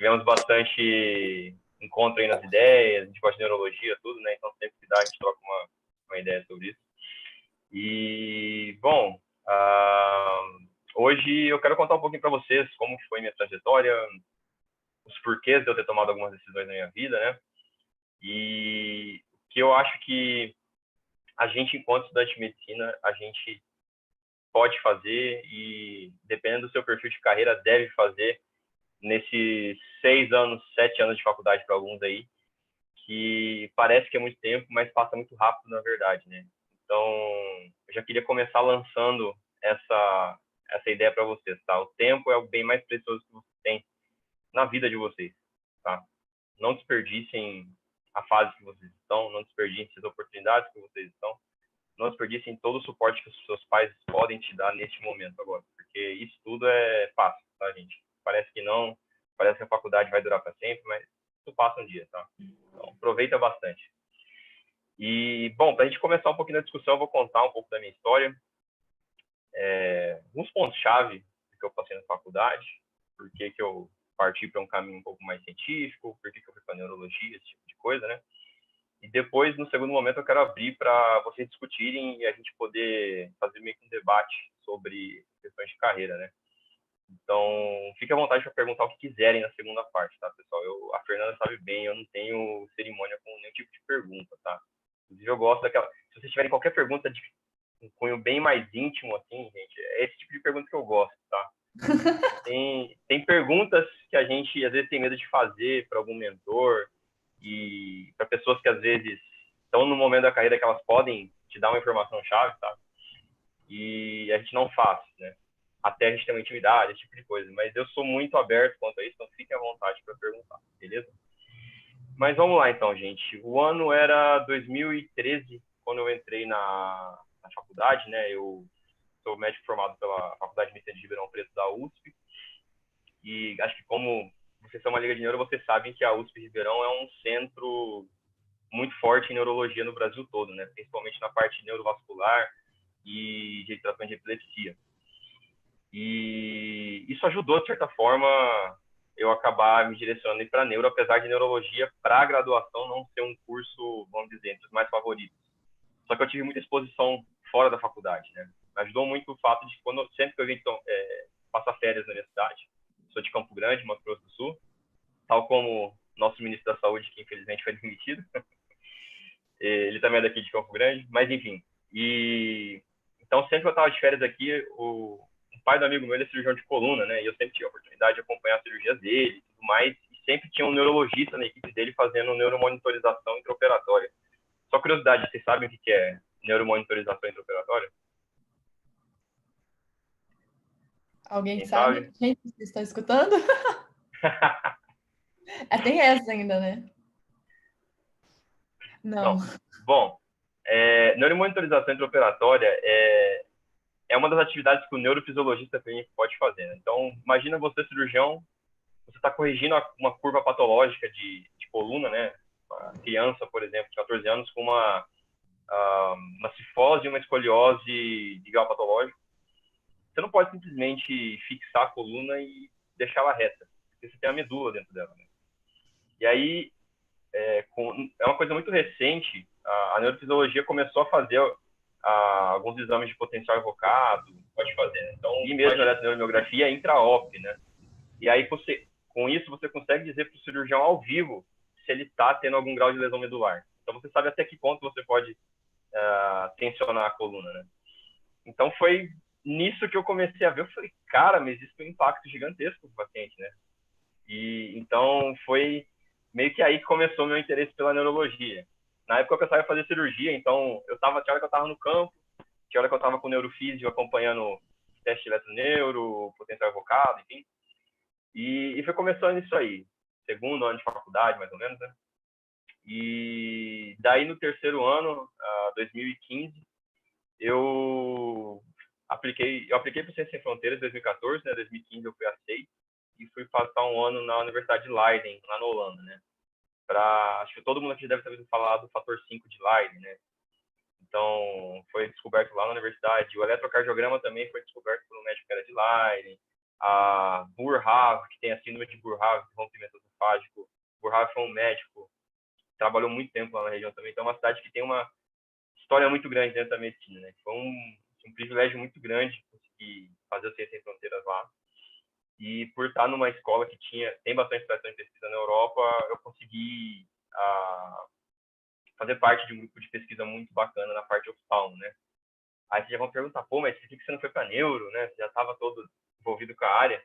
tivemos bastante encontro aí nas ideias, a gente gosta de neurologia, tudo, né? Então sempre que dá a gente troca uma ideia sobre isso. E, bom, hoje eu quero contar um pouquinho para vocês como que foi minha trajetória, os porquês de eu ter tomado algumas decisões na minha vida, né? E que eu acho que a gente, enquanto estudante de medicina, a gente pode fazer e, dependendo do seu perfil de carreira, deve fazer nesses 6 anos, 7 anos de faculdade para alguns aí, que parece que é muito tempo, mas passa muito rápido, na verdade, né? Então, eu já queria começar lançando essa ideia para vocês, tá? O tempo é o bem mais precioso que vocês têm na vida de vocês, tá? Não desperdicem a fase que vocês estão, não desperdicem as oportunidades que vocês estão, não desperdicem todo o suporte que os seus pais podem te dar neste momento agora, porque isso tudo é fácil, tá, gente? Parece que não, parece que a faculdade vai durar para sempre, mas isso passa um dia, tá? Então, aproveita bastante. E, bom, para a gente começar um pouquinho da discussão, eu vou contar um pouco da minha história, alguns pontos-chave que eu passei na faculdade, por que eu parti para um caminho um pouco mais científico, por que eu fui para neurologia, esse tipo de coisa, né? E depois, no segundo momento, eu quero abrir para vocês discutirem e a gente poder fazer meio que um debate sobre questões de carreira, né? Então, fique à vontade para perguntar o que quiserem na segunda parte, tá, pessoal? A Fernanda sabe bem, eu não tenho cerimônia com nenhum tipo de pergunta, tá? Inclusive, eu gosto daquela... Se vocês tiverem qualquer pergunta de um cunho bem mais íntimo, assim, gente, é esse tipo de pergunta que eu gosto, tá? Tem perguntas que a gente, às vezes, tem medo de fazer para algum mentor e para pessoas que, às vezes, estão no momento da carreira que elas podem te dar uma informação-chave, tá? E a gente não faz, né? Até a gente ter uma intimidade, esse tipo de coisa. Mas eu sou muito aberto quanto a isso, então fiquem à vontade para perguntar, beleza? Mas vamos lá, então, gente. O ano era 2013, quando eu entrei na faculdade, né? Eu sou médico formado pela Faculdade de Medicina de Ribeirão Preto da USP. E acho que como vocês são uma liga de neuro, vocês sabem que a USP Ribeirão é um centro muito forte em neurologia no Brasil todo, né? Principalmente na parte neurovascular e de tratamento de epilepsia. E isso ajudou, de certa forma, eu acabar me direcionando para neuro, apesar de neurologia, para a graduação, não ser um curso, vamos dizer, entre os mais favoritos. Só que eu tive muita exposição fora da faculdade, né? Me ajudou muito o fato de que sempre que eu vim passar férias na universidade, sou de Campo Grande, Mato Grosso do Sul, tal como nosso ministro da Saúde, que infelizmente foi demitido. Ele também é daqui de Campo Grande, mas enfim. Então, sempre que eu estava de férias aqui, o pai do amigo meu, ele é cirurgião de coluna, né? E eu sempre tinha a oportunidade de acompanhar as cirurgias dele e tudo mais. E sempre tinha um neurologista na equipe dele fazendo neuromonitorização intraoperatória. Só curiosidade, vocês sabem o que é neuromonitorização intraoperatória? Alguém Quem sabe? sabe? Gente, vocês estão escutando? Tem essa ainda, né? Não. Não. Bom, neuromonitorização intraoperatória é uma das atividades que o neurofisiologista clínico pode fazer, né? Então, imagina você, cirurgião, você está corrigindo uma curva patológica de coluna, né? Uma criança, por exemplo, de 14 anos, com uma cifose e uma escoliose de grau patológico. Você não pode simplesmente fixar a coluna e deixar ela reta, porque você tem a medula dentro dela, né? E aí, é uma coisa muito recente, a neurofisiologia começou a fazer alguns exames de potencial evocado, pode fazer, né? Então, e mesmo a eletromiografia é intra-op, né? E aí, com isso, você consegue dizer para o cirurgião ao vivo se ele está tendo algum grau de lesão medular. Então, você sabe até que ponto você pode tensionar a coluna, né? Então, foi nisso que eu comecei a ver. Eu falei, cara, mas isso tem um impacto gigantesco para o paciente, né? E então, foi meio que aí que começou meu interesse pela neurologia. Na época eu pensava em fazer cirurgia, então tinha hora que eu estava no campo, tinha hora que eu estava com o neurofísio acompanhando teste de eletroneuro, potencial evocado, enfim. E foi começando isso aí, segundo ano de faculdade, mais ou menos, né? E daí no terceiro ano, 2015, eu apliquei para o Ciência Sem Fronteiras em 2014, né? 2015 eu fui aceito e fui passar um ano na Universidade de Leiden, lá na Holanda, né? Acho que todo mundo aqui deve ter ouvido falar do fator 5 de Leiden, né? Então, foi descoberto lá na universidade. O eletrocardiograma também foi descoberto por um médico que era de Leiden. a Burhav, que tem a síndrome de Burhav, rompimento esofágico. Burhav foi um médico, trabalhou muito tempo lá na região também, então é uma cidade que tem uma história muito grande dentro da medicina, né? Foi um privilégio muito grande conseguir fazer o Ciência Sem Fronteiras lá. E por estar numa escola que tem bastante tradição de pesquisa na Europa, eu consegui fazer parte de um grupo de pesquisa muito bacana na parte de oftalmo, né? Aí vocês já vão perguntar, pô, mas por que você não foi para neuro, né? Você já estava todo envolvido com a área.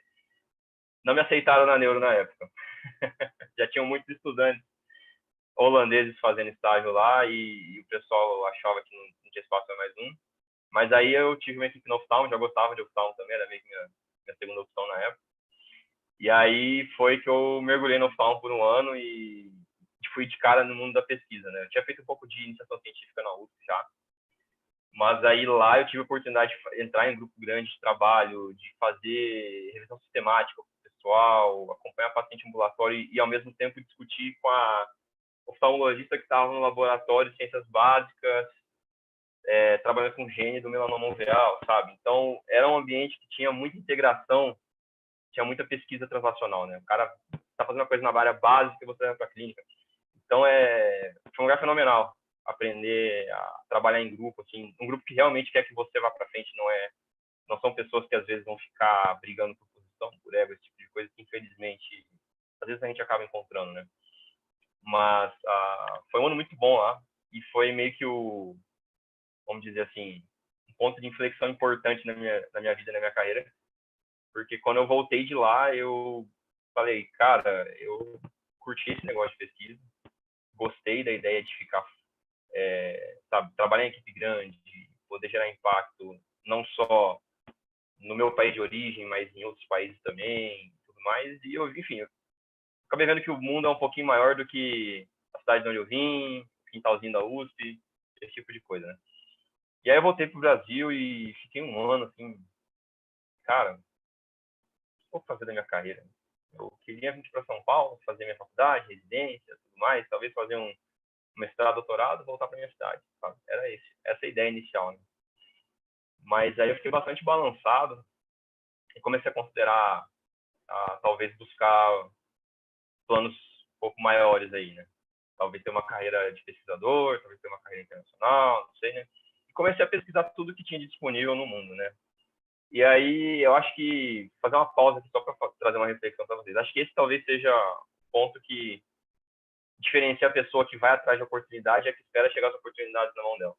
Não me aceitaram na neuro na época. Já tinham muitos estudantes holandeses fazendo estágio lá e o pessoal achava que não tinha espaço para mais um. Mas aí eu tive uma equipe no oftalmo, já gostava de oftalmo também, era meio que minha segunda opção na época. E aí foi que eu mergulhei no oftalmo por um ano e fui de cara no mundo da pesquisa, né? Eu tinha feito um pouco de iniciação científica na USP já, mas aí lá eu tive a oportunidade de entrar em grupo grande de trabalho, de fazer revisão sistemática com o pessoal, acompanhar paciente ambulatório e ao mesmo tempo discutir com a oftalmologista que estava no laboratório de ciências básicas, trabalhando com gene do melanoma uveal, sabe? Então, era um ambiente que tinha muita integração, tinha muita pesquisa translacional, né? O cara está fazendo uma coisa na área básica e você vai para a clínica. Então, foi um lugar fenomenal aprender a trabalhar em grupo, assim, um grupo que realmente quer que você vá para frente, não são pessoas que às vezes vão ficar brigando por posição, por ego, esse tipo de coisa que infelizmente às vezes a gente acaba encontrando, né? Mas foi um ano muito bom lá e foi meio que vamos dizer assim, um ponto de inflexão importante na minha vida, na minha carreira, porque quando eu voltei de lá, eu falei, cara, eu curti esse negócio de pesquisa, gostei da ideia de ficar, sabe, trabalhar em equipe grande, poder gerar impacto, não só no meu país de origem, mas em outros países também, tudo mais. E enfim, eu acabei vendo que o mundo é um pouquinho maior do que a cidade de onde eu vim, o quintalzinho da USP, esse tipo de coisa, né? E aí eu voltei pro Brasil e fiquei um ano, assim, cara, o que eu vou fazer da minha carreira? Eu queria vir para São Paulo, fazer minha faculdade, residência, tudo mais, talvez fazer um mestrado, doutorado, voltar para minha cidade, sabe? Era essa a ideia inicial, né? Mas aí eu fiquei bastante balançado e comecei a considerar, talvez buscar planos um pouco maiores aí, né? Talvez ter uma carreira de pesquisador, talvez ter uma carreira internacional, não sei, né? E comecei a pesquisar tudo que tinha de disponível no mundo, né? E aí eu acho que fazer uma pausa aqui só para trazer uma reflexão para vocês. Acho que esse talvez seja o ponto que diferencia a pessoa que vai atrás de oportunidade e a que espera chegar as oportunidades na mão dela.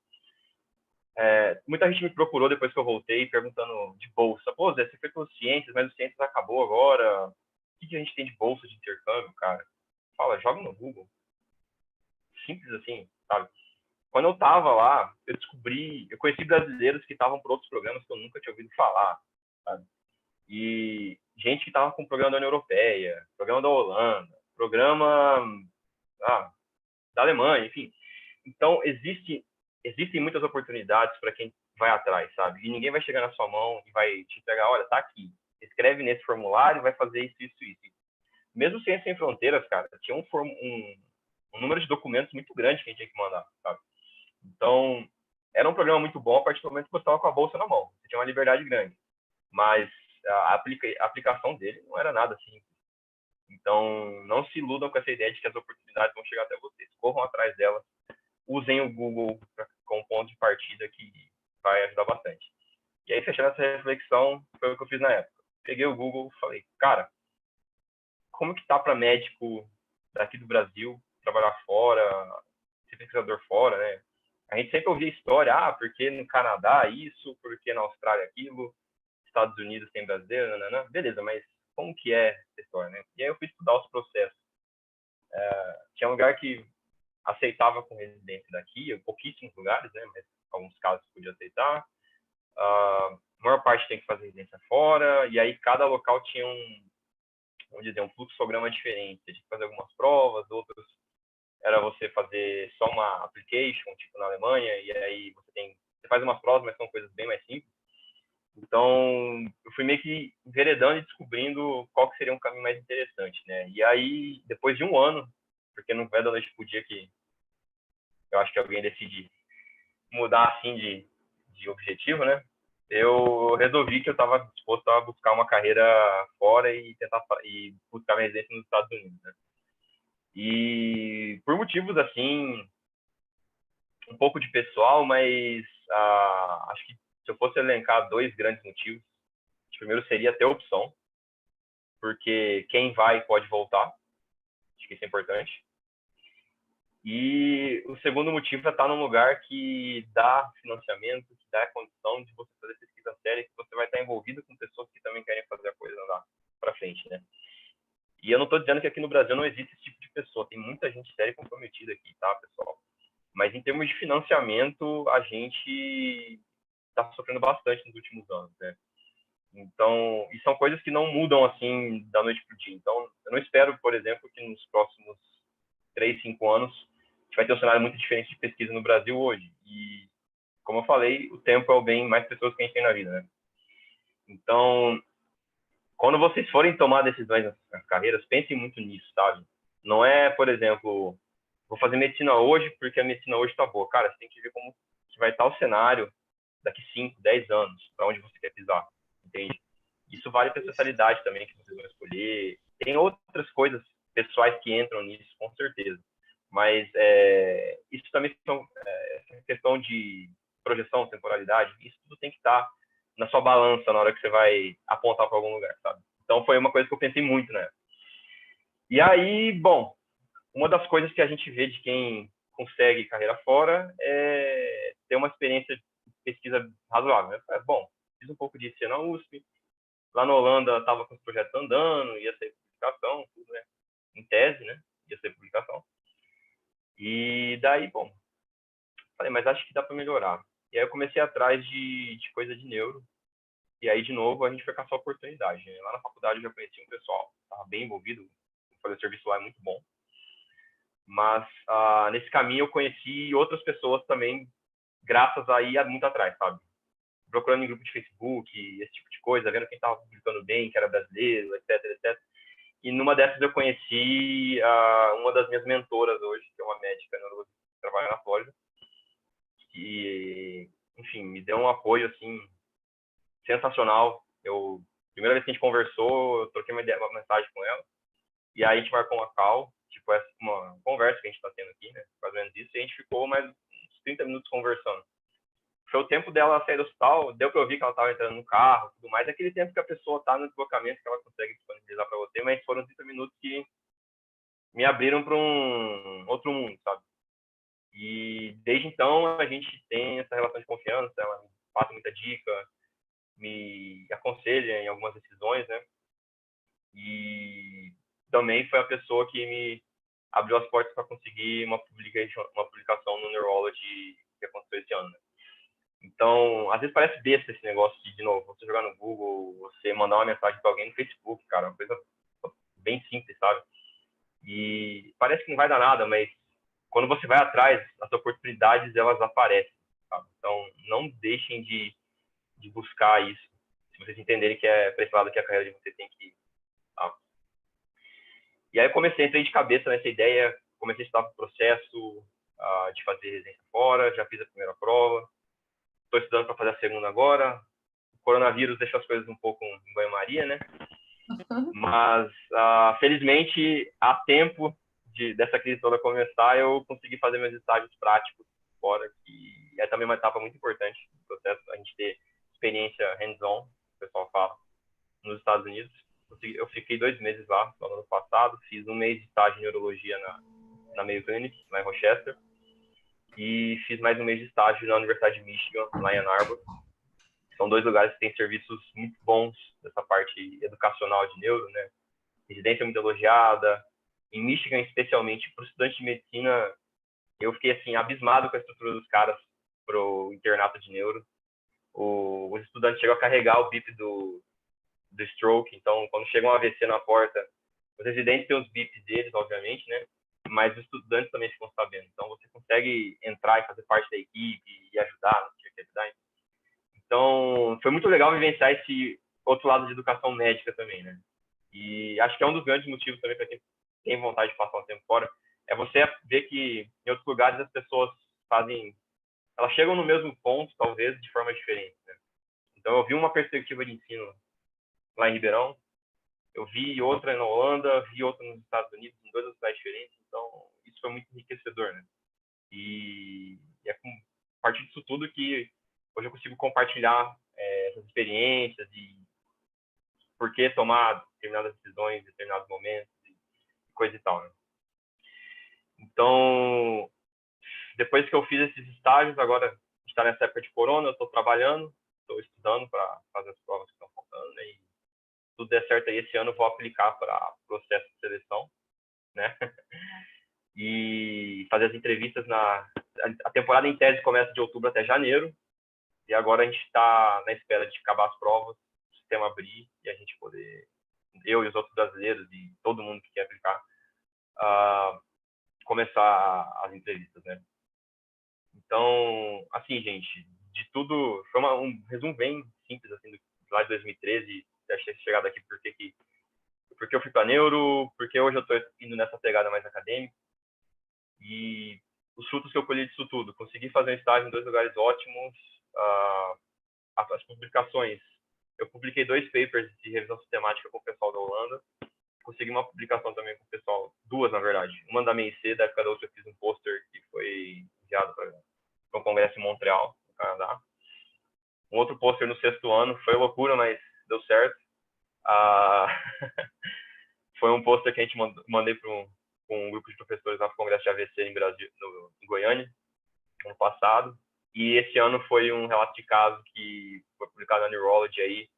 Muita gente me procurou depois que eu voltei, perguntando de bolsa. Pô, Zé, você foi pelos ciências, mas o ciências acabou agora. O que a gente tem de bolsa de intercâmbio, cara? Fala, joga no Google. Simples assim, sabe? Quando eu tava lá, eu conheci brasileiros que estavam por outros programas que eu nunca tinha ouvido falar, sabe? E gente que tava com programa da União Europeia, programa da Holanda, programa da Alemanha, enfim. Então, existem muitas oportunidades para quem vai atrás, sabe? E ninguém vai chegar na sua mão e vai te entregar, olha, tá aqui, escreve nesse formulário, vai fazer isso, isso, isso. Mesmo Ciência Sem Fronteiras, cara, tinha um número de documentos muito grande que a gente tinha que mandar, sabe? Então, era um programa muito bom a partir do momento que você estava com a bolsa na mão. Você tinha uma liberdade grande. Mas a aplicação dele não era nada assim. Então, não se iludam com essa ideia de que as oportunidades vão chegar até vocês. Corram atrás delas. Usem o Google como ponto de partida que vai ajudar bastante. E aí, fechando essa reflexão, foi o que eu fiz na época. Peguei o Google e falei, cara, como que tá para médico daqui do Brasil trabalhar fora, ser pesquisador fora, né? A gente sempre ouvia história, porque no Canadá isso, porque na Austrália aquilo, Estados Unidos tem brasileiro, nanana. Beleza, mas como que é essa história, né? E aí eu fui estudar os processos. Tinha um lugar que aceitava com residência daqui, pouquíssimos lugares, né? Mas alguns casos podia aceitar. A maior parte tem que fazer residência fora, e aí cada local tinha vamos dizer, um fluxograma diferente. Você tinha que fazer algumas provas, outros era você fazer só uma application, tipo na Alemanha, e aí você faz umas provas, mas são coisas bem mais simples. Então, eu fui meio que enveredando e descobrindo qual que seria um caminho mais interessante, né? E aí, depois de um ano, porque não é da noite pro dia que eu acho que alguém decide mudar assim de objetivo, né? eu resolvi que eu estava disposto a buscar uma carreira fora e tentar buscar minha residência nos Estados Unidos, né? E por motivos assim, um pouco de pessoal, mas acho que se eu fosse elencar dois grandes motivos, o primeiro seria ter opção, porque quem vai pode voltar, acho que isso é importante. E o segundo motivo é estar num lugar que dá financiamento, que dá a condição de você fazer pesquisa séria, que você vai estar envolvido com pessoas que também querem fazer a coisa andar para frente, né? E eu não estou dizendo que aqui no Brasil não existe esse tipo de pessoa, tem muita gente séria e comprometida aqui, tá, pessoal? Mas em termos de financiamento, a gente está sofrendo bastante nos últimos anos, né? Então, e são coisas que não mudam assim da noite para o dia. Então, eu não espero, por exemplo, que nos próximos 3, 5 anos a gente vai ter um cenário muito diferente de pesquisa no Brasil hoje. E, como eu falei, o tempo é o bem mais pessoas que a gente tem na vida, né? Então, quando vocês forem tomar decisões nas carreiras, pensem muito nisso, sabe? Não é, por exemplo, vou fazer medicina hoje porque a medicina hoje está boa. Cara, você tem que ver como que vai estar o cenário daqui 5, 10 anos, para onde você quer pisar, entende? Isso vale para a especialidade também que vocês vão escolher. Tem outras coisas pessoais que entram nisso, com certeza. Mas isso também é questão de projeção, temporalidade, isso tudo tem que estar na sua balança na hora que você vai apontar para algum lugar, sabe? Então foi uma coisa que eu pensei muito, né? E aí, bom, uma das coisas que a gente vê de quem consegue carreira fora é ter uma experiência de pesquisa razoável, né? Bom, fiz um pouco disso na USP, lá na Holanda estava com os projetos andando, ia ser publicação, tudo, né? Em tese, né? Ia ser publicação. E daí, bom, falei, mas acho que dá para melhorar. E aí eu comecei atrás de coisa de neuro. E aí, de novo, a gente foi caçar oportunidade, né? Lá na faculdade eu já conheci um pessoal, estava bem envolvido, o serviço lá é muito bom. Mas nesse caminho eu conheci outras pessoas também, graças a ir muito atrás, sabe? Procurando em grupo de Facebook, esse tipo de coisa, vendo quem estava publicando bem, que era brasileiro, etc, etc. E numa dessas eu conheci uma das minhas mentoras hoje, que é uma médica neurologista que trabalha na Flórida, que, enfim, me deu um apoio, assim, sensacional. Primeira vez que a gente conversou, eu troquei uma mensagem com ela, e aí a gente marcou uma call, tipo, uma conversa que a gente está tendo aqui, né, mais ou menos isso, e a gente ficou mais uns 30 minutos conversando. Foi o tempo dela sair do hospital, deu para eu ver que ela estava entrando no carro, tudo mais, aquele tempo que a pessoa está no deslocamento que ela consegue disponibilizar para você, mas foram 30 minutos que me abriram para um outro mundo, sabe? E desde então a gente tem essa relação de confiança, ela me passa muita dica, me aconselha em algumas decisões, né? E também foi a pessoa que me abriu as portas para conseguir uma publicação no Neurology que aconteceu esse ano, né? Então, às vezes parece besta esse negócio de novo, você jogar no Google, você mandar uma mensagem para alguém no Facebook, cara, uma coisa bem simples, sabe? E parece que não vai dar nada, mas quando você vai atrás, as oportunidades, elas aparecem, sabe? Então, não deixem de buscar isso, se vocês entenderem que é para esse lado que a carreira de você tem que ir, tá? E aí eu entrei de cabeça nessa ideia, comecei a estudar o processo de fazer residência fora, já fiz a primeira prova, estou estudando para fazer a segunda agora. O coronavírus deixou as coisas um pouco em banho-maria, né? Mas, felizmente, há tempo dessa crise toda começar, eu consegui fazer meus estágios práticos fora, que é também uma etapa muito importante do processo, a gente ter experiência hands-on, o pessoal fala, nos Estados Unidos. Eu fiquei 2 meses lá, no ano passado, fiz 1 mês de estágio em neurologia na Mayo Clinic, lá em Rochester, e fiz mais 1 mês de estágio na Universidade de Michigan, lá em Ann Arbor. São 2 lugares que têm serviços muito bons dessa parte educacional de neuro, né? Residência muito elogiada. Em Michigan, especialmente, para o estudante de medicina, eu fiquei, assim, abismado com a estrutura dos caras para o internato de neuro. Os estudantes chegam a carregar o bip do stroke, então, quando chega um AVC na porta, os residentes têm os bips deles, obviamente, né? Mas os estudantes também ficam sabendo. Então, você consegue entrar e fazer parte da equipe e ajudar no que ajudar. Então, foi muito legal vivenciar esse outro lado de educação médica também, né? E acho que é um dos grandes motivos também para quem tem vontade de passar um tempo fora, é você ver que em outros lugares as pessoas elas chegam no mesmo ponto, talvez, de forma diferente, né? Então, eu vi uma perspectiva de ensino lá em Ribeirão, eu vi outra na Holanda, vi outra nos Estados Unidos, em 2 hospitais diferentes. Então, isso foi muito enriquecedor, né? E é a partir disso tudo que hoje eu consigo compartilhar essas experiências e por que tomar determinadas decisões em determinados momentos e coisa e tal, né? Então, depois que eu fiz esses estágios, agora está nessa época de corona, eu estou trabalhando, estou estudando para fazer as provas que estão faltando, né? E se tudo der certo aí, esse ano eu vou aplicar para processo de seleção, né? E fazer as entrevistas a temporada em tese começa de outubro até janeiro, e agora a gente está na espera de acabar as provas, o sistema abrir e a gente poder, eu e os outros brasileiros e todo mundo que quer aplicar, começar as entrevistas, né? Então, assim, gente, de tudo, foi um resumo bem simples, assim, lá de 2013, até ter chegado aqui, porque eu fui para neuro, porque hoje eu estou indo nessa pegada mais acadêmica, e os frutos que eu colhi disso tudo, consegui fazer um estágio em 2 lugares ótimos, as publicações, eu publiquei 2 papers de revisão sistemática com o pessoal da Holanda, consegui uma publicação também com o pessoal, 2 na verdade, uma da MEIC, da época da outra eu fiz um pôster que foi enviado para um congresso em Montreal, no Canadá. Um outro pôster no 6º ano, foi loucura, mas deu certo. Foi um pôster que a gente mandei para um grupo de professores lá para o congresso de AVC em Brasil, em Goiânia, ano passado. E esse ano foi um relato de caso que foi publicado na Neurology aí,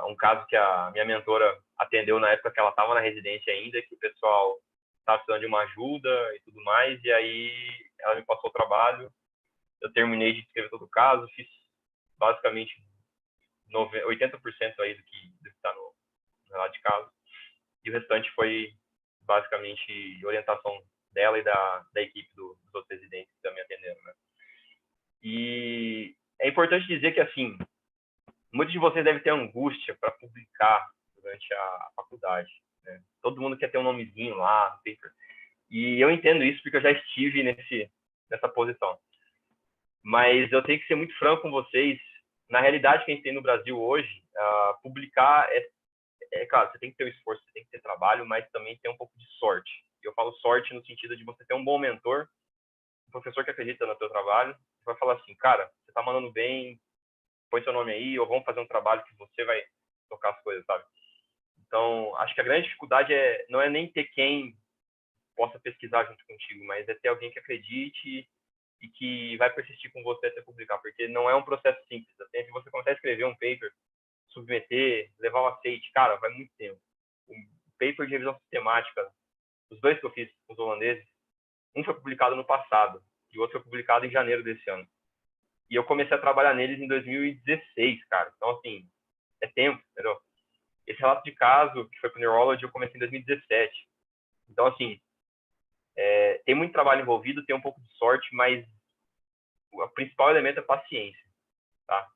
um caso que a minha mentora atendeu na época que ela estava na residência ainda, que o pessoal estava precisando de uma ajuda e tudo mais, e aí ela me passou o trabalho, eu terminei de escrever todo o caso, fiz basicamente 80% aí do que está no relato de caso, e o restante foi basicamente orientação dela e da equipe dos outros residentes que também atenderam, né? E é importante dizer que, assim, muitos de vocês devem ter angústia para publicar durante a faculdade, né? Todo mundo quer ter um nomezinho lá no paper. E eu entendo isso porque eu já estive nessa posição. Mas eu tenho que ser muito franco com vocês. Na realidade que a gente tem no Brasil hoje, publicar claro, você tem que ter um esforço, você tem que ter trabalho, mas também tem um pouco de sorte. Eu falo sorte no sentido de você ter um bom mentor, um professor que acredita no seu trabalho, que vai falar assim, cara, você está mandando bem, põe seu nome aí, ou vamos fazer um trabalho que você vai tocar as coisas, sabe? Então, acho que a grande dificuldade não é nem ter quem possa pesquisar junto contigo, mas é ter alguém que acredite e que vai persistir com você até publicar, porque não é um processo simples. Assim, se você começar a escrever um paper, submeter, levar o aceite, cara, vai muito tempo. O paper de revisão sistemática, os 2 que eu fiz com os holandeses, um foi publicado no passado e o outro foi publicado em janeiro desse ano. E eu comecei a trabalhar neles em 2016, cara. Então, assim, é tempo, entendeu? Esse relato de caso, que foi para o Neurology, eu comecei em 2017. Então, assim, tem muito trabalho envolvido, tem um pouco de sorte, mas o principal elemento é paciência, tá?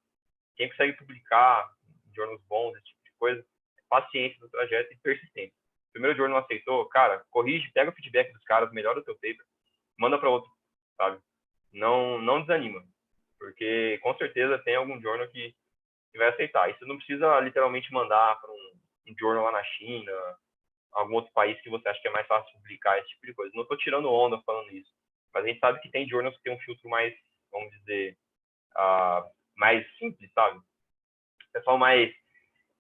Quem consegue publicar jornais bons, esse tipo de coisa, é paciência do trajeto e persistência. O primeiro jornal não aceitou, cara, corrige, pega o feedback dos caras, melhora o teu paper, manda para outro, sabe? Não desanima, porque com certeza tem algum jornal que vai aceitar. E você não precisa literalmente mandar para um jornal lá na China, algum outro país que você acha que é mais fácil publicar esse tipo de coisa. Não estou tirando onda falando isso, mas a gente sabe que tem jornals que tem um filtro mais, vamos dizer, mais simples, sabe? O pessoal mais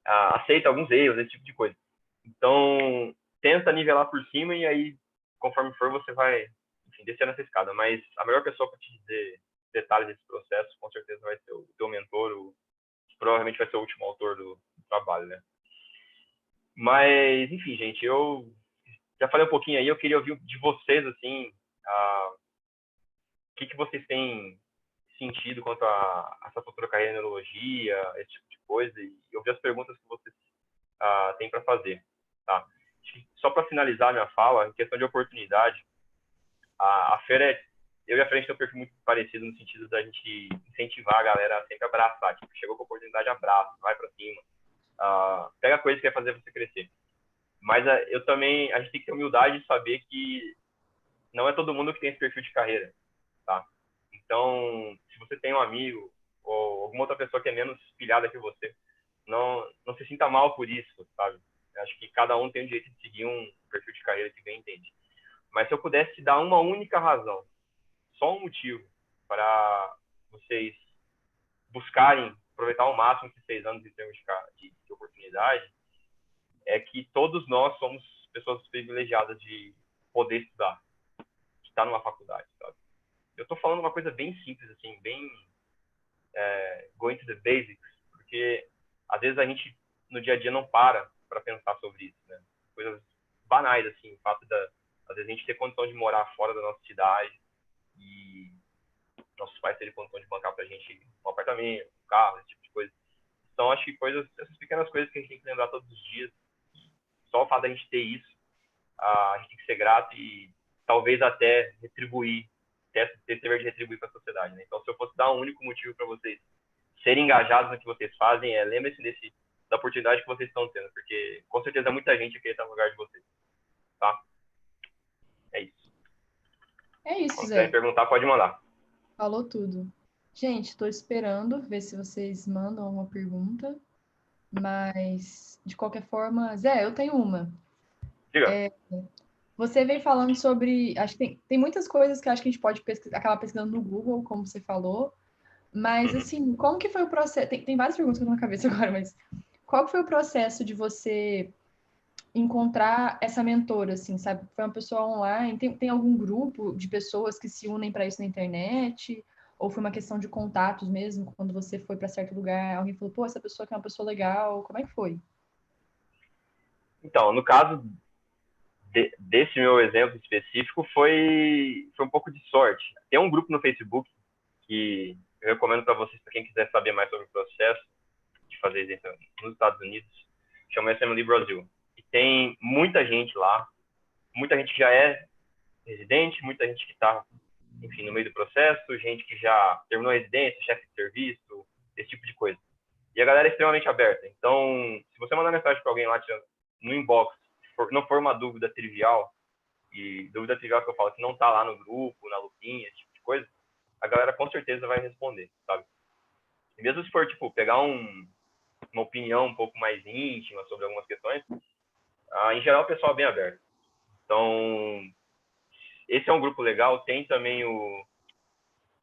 aceita alguns erros, esse tipo de coisa. Então, tenta nivelar por cima e aí, conforme for, você vai, enfim, descer nessa escada. Mas a melhor pessoa para te dizer detalhes desse processo, com certeza vai ser o teu mentor, provavelmente vai ser o último autor do trabalho, né? Mas, enfim, gente, eu já falei um pouquinho aí, eu queria ouvir de vocês, assim, o que vocês têm sentido quanto a essa futura carreira em neurologia, esse tipo de coisa, e ouvir as perguntas que vocês têm para fazer, tá? Só para finalizar minha fala, em questão de oportunidade, a Feira, eu e a Frente tem um perfil muito parecido no sentido da gente incentivar a galera a sempre abraçar, tipo, chegou com a oportunidade, abraça, vai para cima, pega coisa que vai fazer você crescer. Mas a gente tem que ter humildade de saber que não é todo mundo que tem esse perfil de carreira, tá? Então, se você tem um amigo ou alguma outra pessoa que é menos pilhada que você, não se sinta mal por isso, sabe? Eu acho que cada um tem o direito de seguir um perfil de carreira que bem entende. Mas se eu pudesse te dar uma única razão, só um motivo para vocês buscarem aproveitar ao máximo esses 6 anos em termos de oportunidade, é que todos nós somos pessoas privilegiadas de poder estudar, de estar numa faculdade, sabe? Eu estou falando uma coisa bem simples, assim, bem going to the basics, porque às vezes a gente no dia a dia não para pensar sobre isso, né? Coisas banais, assim, o fato às vezes a gente ter condição de morar fora da nossa cidade e nossos pais terem condição de bancar pra gente um apartamento, um carro, esse tipo de coisa. Então, acho que essas pequenas coisas que a gente tem que lembrar todos os dias, só o fato da gente ter isso, a gente tem que ser grato e talvez até retribuir, ter dever de retribuir para a sociedade, né? Então, se eu fosse dar um único motivo para vocês serem engajados no que vocês fazem, lembre-se da oportunidade que vocês estão tendo, porque com certeza muita gente quer estar no lugar de vocês, tá? É isso. É isso, Quando quiserem Zé. perguntar, pode mandar. Falou tudo. Gente, estou esperando ver se vocês mandam uma pergunta, mas de qualquer forma, Zé, eu tenho uma. Diga. Você vem falando sobre. Acho que tem muitas coisas que acho que a gente pode acabar pesquisando no Google, como você falou. Mas, Uhum. assim, como que foi o processo? Tem várias perguntas que eu tô na cabeça agora, mas qual que foi o processo de você encontrar essa mentora, assim, sabe? Foi uma pessoa online? Tem algum grupo de pessoas que se unem para isso na internet? Ou foi uma questão de contatos mesmo? Quando você foi para certo lugar, alguém falou, pô, essa pessoa aqui é uma pessoa legal. Como é que foi? Então, no caso desse meu exemplo específico, foi um pouco de sorte. Tem um grupo no Facebook que eu recomendo para vocês, para quem quiser saber mais sobre o processo de fazer isso nos Estados Unidos, chama Assembly Brasil. E tem muita gente lá, muita gente que já é residente, muita gente que está, enfim, no meio do processo, gente que já terminou a residência, chefe de serviço, esse tipo de coisa. E a galera é extremamente aberta. Então, se você mandar mensagem para alguém lá no inbox, se não for uma dúvida trivial, e dúvida trivial que eu falo que não tá lá no grupo, na lupinha, esse tipo de coisa, a galera com certeza vai responder, sabe? E mesmo se for, tipo, pegar uma opinião um pouco mais íntima sobre algumas questões, em geral o pessoal é bem aberto. Então, esse é um grupo legal. Tem também o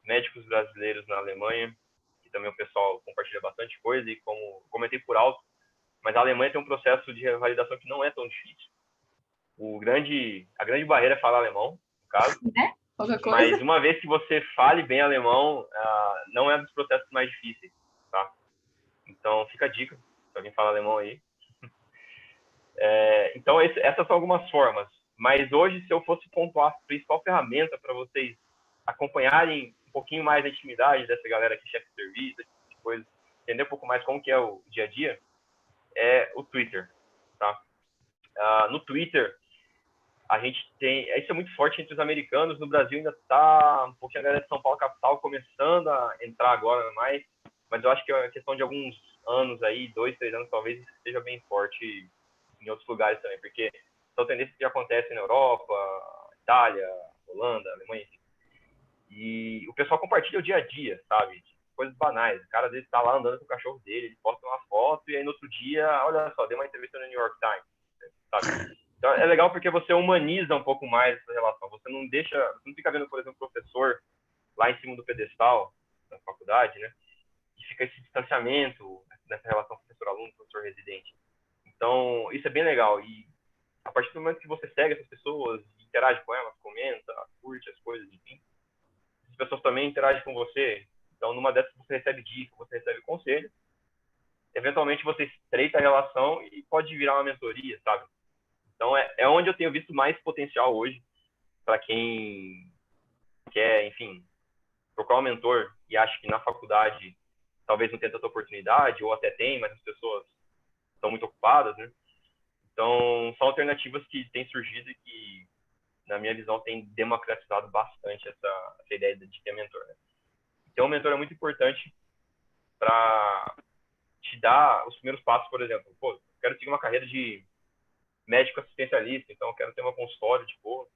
Médicos Brasileiros na Alemanha, que também o pessoal compartilha bastante coisa, e como comentei por alto, mas a Alemanha tem um processo de revalidação que não é tão difícil. A grande barreira é falar alemão, no caso, Né? Qualquer mas coisa? uma vez que você fale bem alemão, não é um dos processos mais difíceis, tá? Então, fica a dica, se alguém fala alemão aí. Então, essas são algumas formas. Mas hoje, se eu fosse pontuar a principal ferramenta para vocês acompanharem um pouquinho mais a intimidade dessa galera aqui, chefe de serviço, coisa, entender um pouco mais como que é o dia a dia, é o Twitter, tá? No Twitter, a gente tem... Isso é muito forte entre os americanos. No Brasil ainda está um pouquinho a galera de São Paulo capital começando a entrar agora mais, mas eu acho que é uma questão de alguns anos aí, 2, 3 anos talvez, esteja bem forte em outros lugares também, porque são tendências que acontecem na Europa, Itália, Holanda, Alemanha, enfim. E o pessoal compartilha o dia a dia, sabe? Coisas banais. O cara às vezes está lá andando com o cachorro dele, ele posta uma foto e aí no outro dia, olha só, deu uma entrevista no New York Times, sabe? Então é legal porque você humaniza um pouco mais essa relação. Você não fica vendo, por exemplo, o professor lá em cima do pedestal na faculdade, né? E fica esse distanciamento nessa relação professor-aluno, professor-residente. Então, isso é bem legal. E a partir do momento que você segue essas pessoas, interage com elas, comenta, curte as coisas, enfim, as pessoas também interagem com você. Então, numa dessas, você recebe dica, você recebe conselho. Eventualmente, você estreita a relação e pode virar uma mentoria, sabe? Então, é onde eu tenho visto mais potencial hoje para quem quer, enfim, procurar um mentor e acha que na faculdade talvez não tenha tanta oportunidade, ou até tem, mas as pessoas estão muito ocupadas, né? Então, são alternativas que têm surgido e que, na minha visão, têm democratizado bastante essa ideia de ter mentor, né? Ter um mentor é muito importante para te dar os primeiros passos, por exemplo. Pô, quero seguir uma carreira de médico assistencialista, então eu quero ter uma consultório de boa,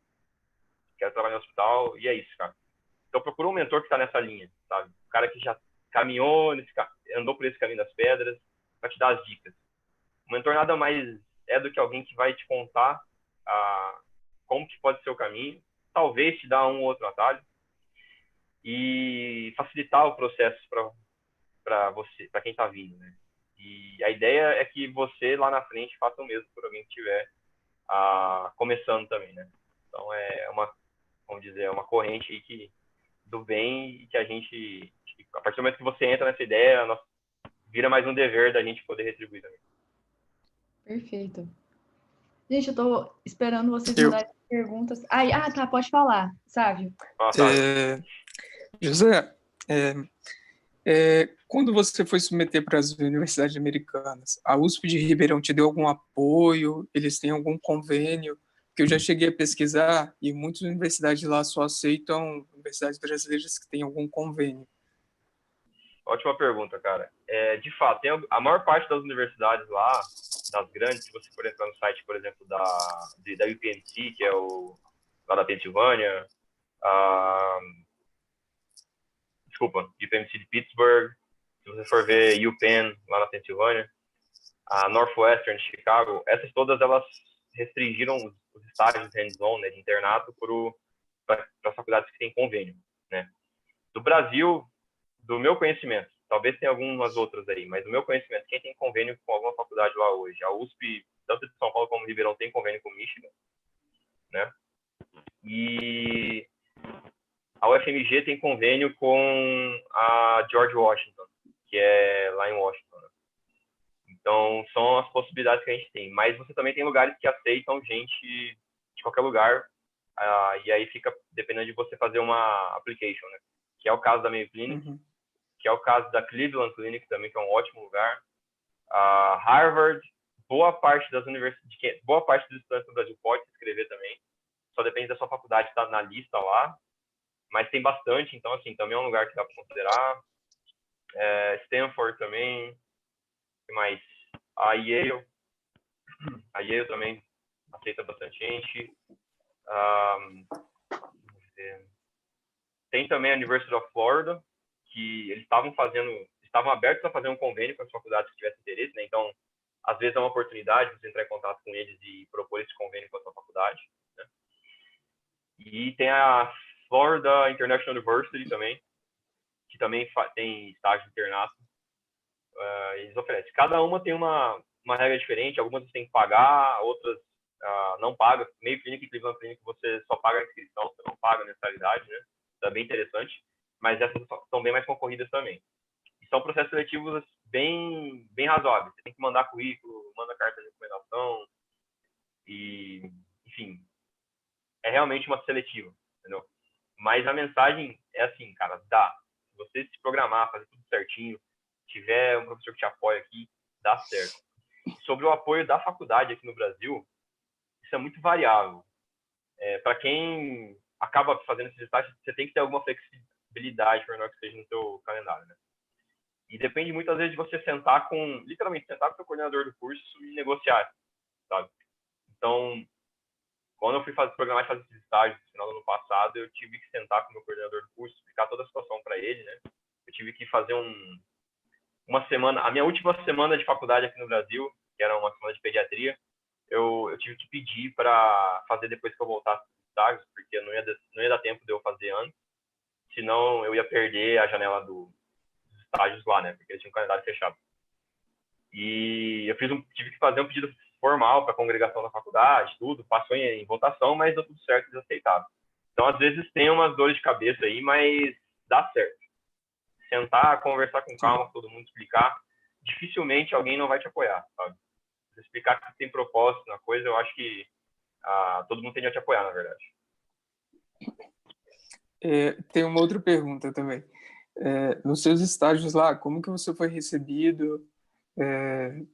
quero trabalhar no hospital, e é isso, cara. Então procura um mentor que está nessa linha, sabe? Um cara que já caminhou, andou por esse caminho das pedras, para te dar as dicas. O mentor nada mais é do que alguém que vai te contar como que pode ser o caminho, talvez te dar um ou outro atalho e facilitar o processo para você, para quem está vindo, né? E a ideia é que você lá na frente faça o mesmo por alguém que estiver começando também, né? Então é uma, vamos dizer, uma corrente aí do bem e que a gente, a partir do momento que você entra nessa ideia, vira mais um dever da gente poder retribuir também. Perfeito. Gente, eu tô esperando vocês Eu, mandarem perguntas. Tá, pode falar, Sávio. José, quando você foi submeter para as universidades americanas, a USP de Ribeirão te deu algum apoio? Eles têm algum convênio? Que eu já cheguei a pesquisar e muitas universidades lá só aceitam universidades brasileiras que têm algum convênio. Ótima pergunta, cara. De fato, tem a maior parte das universidades lá, das grandes, se você for entrar no site, por exemplo, da UPMC, que é lá da Pensilvânia, desculpa, UPMC de Pittsburgh, se você for ver UPenn, lá na Pensilvânia, a Northwestern de Chicago, essas todas elas restringiram os estágios hands-on, né, de internato para as faculdades que têm convênio, né? Do Brasil, do meu conhecimento, talvez tenha algumas outras aí, mas do meu conhecimento, quem tem convênio com alguma faculdade lá hoje, a USP, tanto de São Paulo como Ribeirão, tem convênio com Michigan, né? E a UFMG tem convênio com a George Washington, que é lá em Washington, né? Então, são as possibilidades que a gente tem. Mas você também tem lugares que aceitam gente de qualquer lugar, e aí fica dependendo de você fazer uma application, né? Que é o caso da Mayo Clinic, que é o caso da Cleveland Clinic também, que é um ótimo lugar. Harvard, boa parte dos estudantes do Brasil pode se inscrever também. Só depende da sua faculdade estar na lista lá. Mas tem bastante, então, assim, também é um lugar que dá para considerar. Stanford também. O que mais? A Yale também aceita bastante gente. Tem também a University of Florida, que eles estavam abertos a fazer um convênio com as faculdades que tivessem interesse, né? Então, às vezes é uma oportunidade você entrar em contato com eles e propor esse convênio com a sua faculdade, né? E tem a Florida International University também, que também tem estágio de internato. Eles oferecem. Cada uma tem uma regra diferente, algumas você tem que pagar, outras não paga. Mayo Clinic e Cleveland Clinic você só paga a inscrição, você não paga a mensalidade, né? Isso é bem interessante, mas essas são bem mais concorridas também. E são processos seletivos bem razoáveis. Você tem que mandar currículo, manda carta de recomendação e, enfim, é realmente uma seletiva, entendeu? Mas a mensagem é assim, cara, dá. Se você se programar, fazer tudo certinho, tiver um professor que te apoia aqui, dá certo. Sobre o apoio da faculdade aqui no Brasil, isso é muito variável. Para quem acaba fazendo esses estágios, você tem que ter alguma flexibilidade, por menor que seja, no seu calendário, né? E depende muitas vezes de você literalmente sentar com o seu coordenador do curso e negociar, sabe? Então, quando eu fui programar de fazer esses estágios no final do ano passado, eu tive que sentar com o meu coordenador do curso, explicar toda a situação para ele, né? Eu tive que fazer uma semana, a minha última semana de faculdade aqui no Brasil, que era uma semana de pediatria, eu tive que pedir para fazer depois que eu voltasse dos estágios, porque não ia dar tempo de eu fazer antes, senão eu ia perder a janela dos estágios lá, né? Porque eles tinham um calendário fechado. E eu tive que fazer um pedido formal para a congregação da faculdade, tudo, passou em votação, mas deu tudo certo, eles aceitaram. Então, às vezes, tem umas dores de cabeça aí, mas dá certo. Sentar, conversar com calma, todo mundo explicar, dificilmente alguém não vai te apoiar, sabe? Se explicar que tem propósito na coisa, eu acho que todo mundo tende a te apoiar, na verdade. Tem uma outra pergunta também. Nos seus estágios lá, como que você foi recebido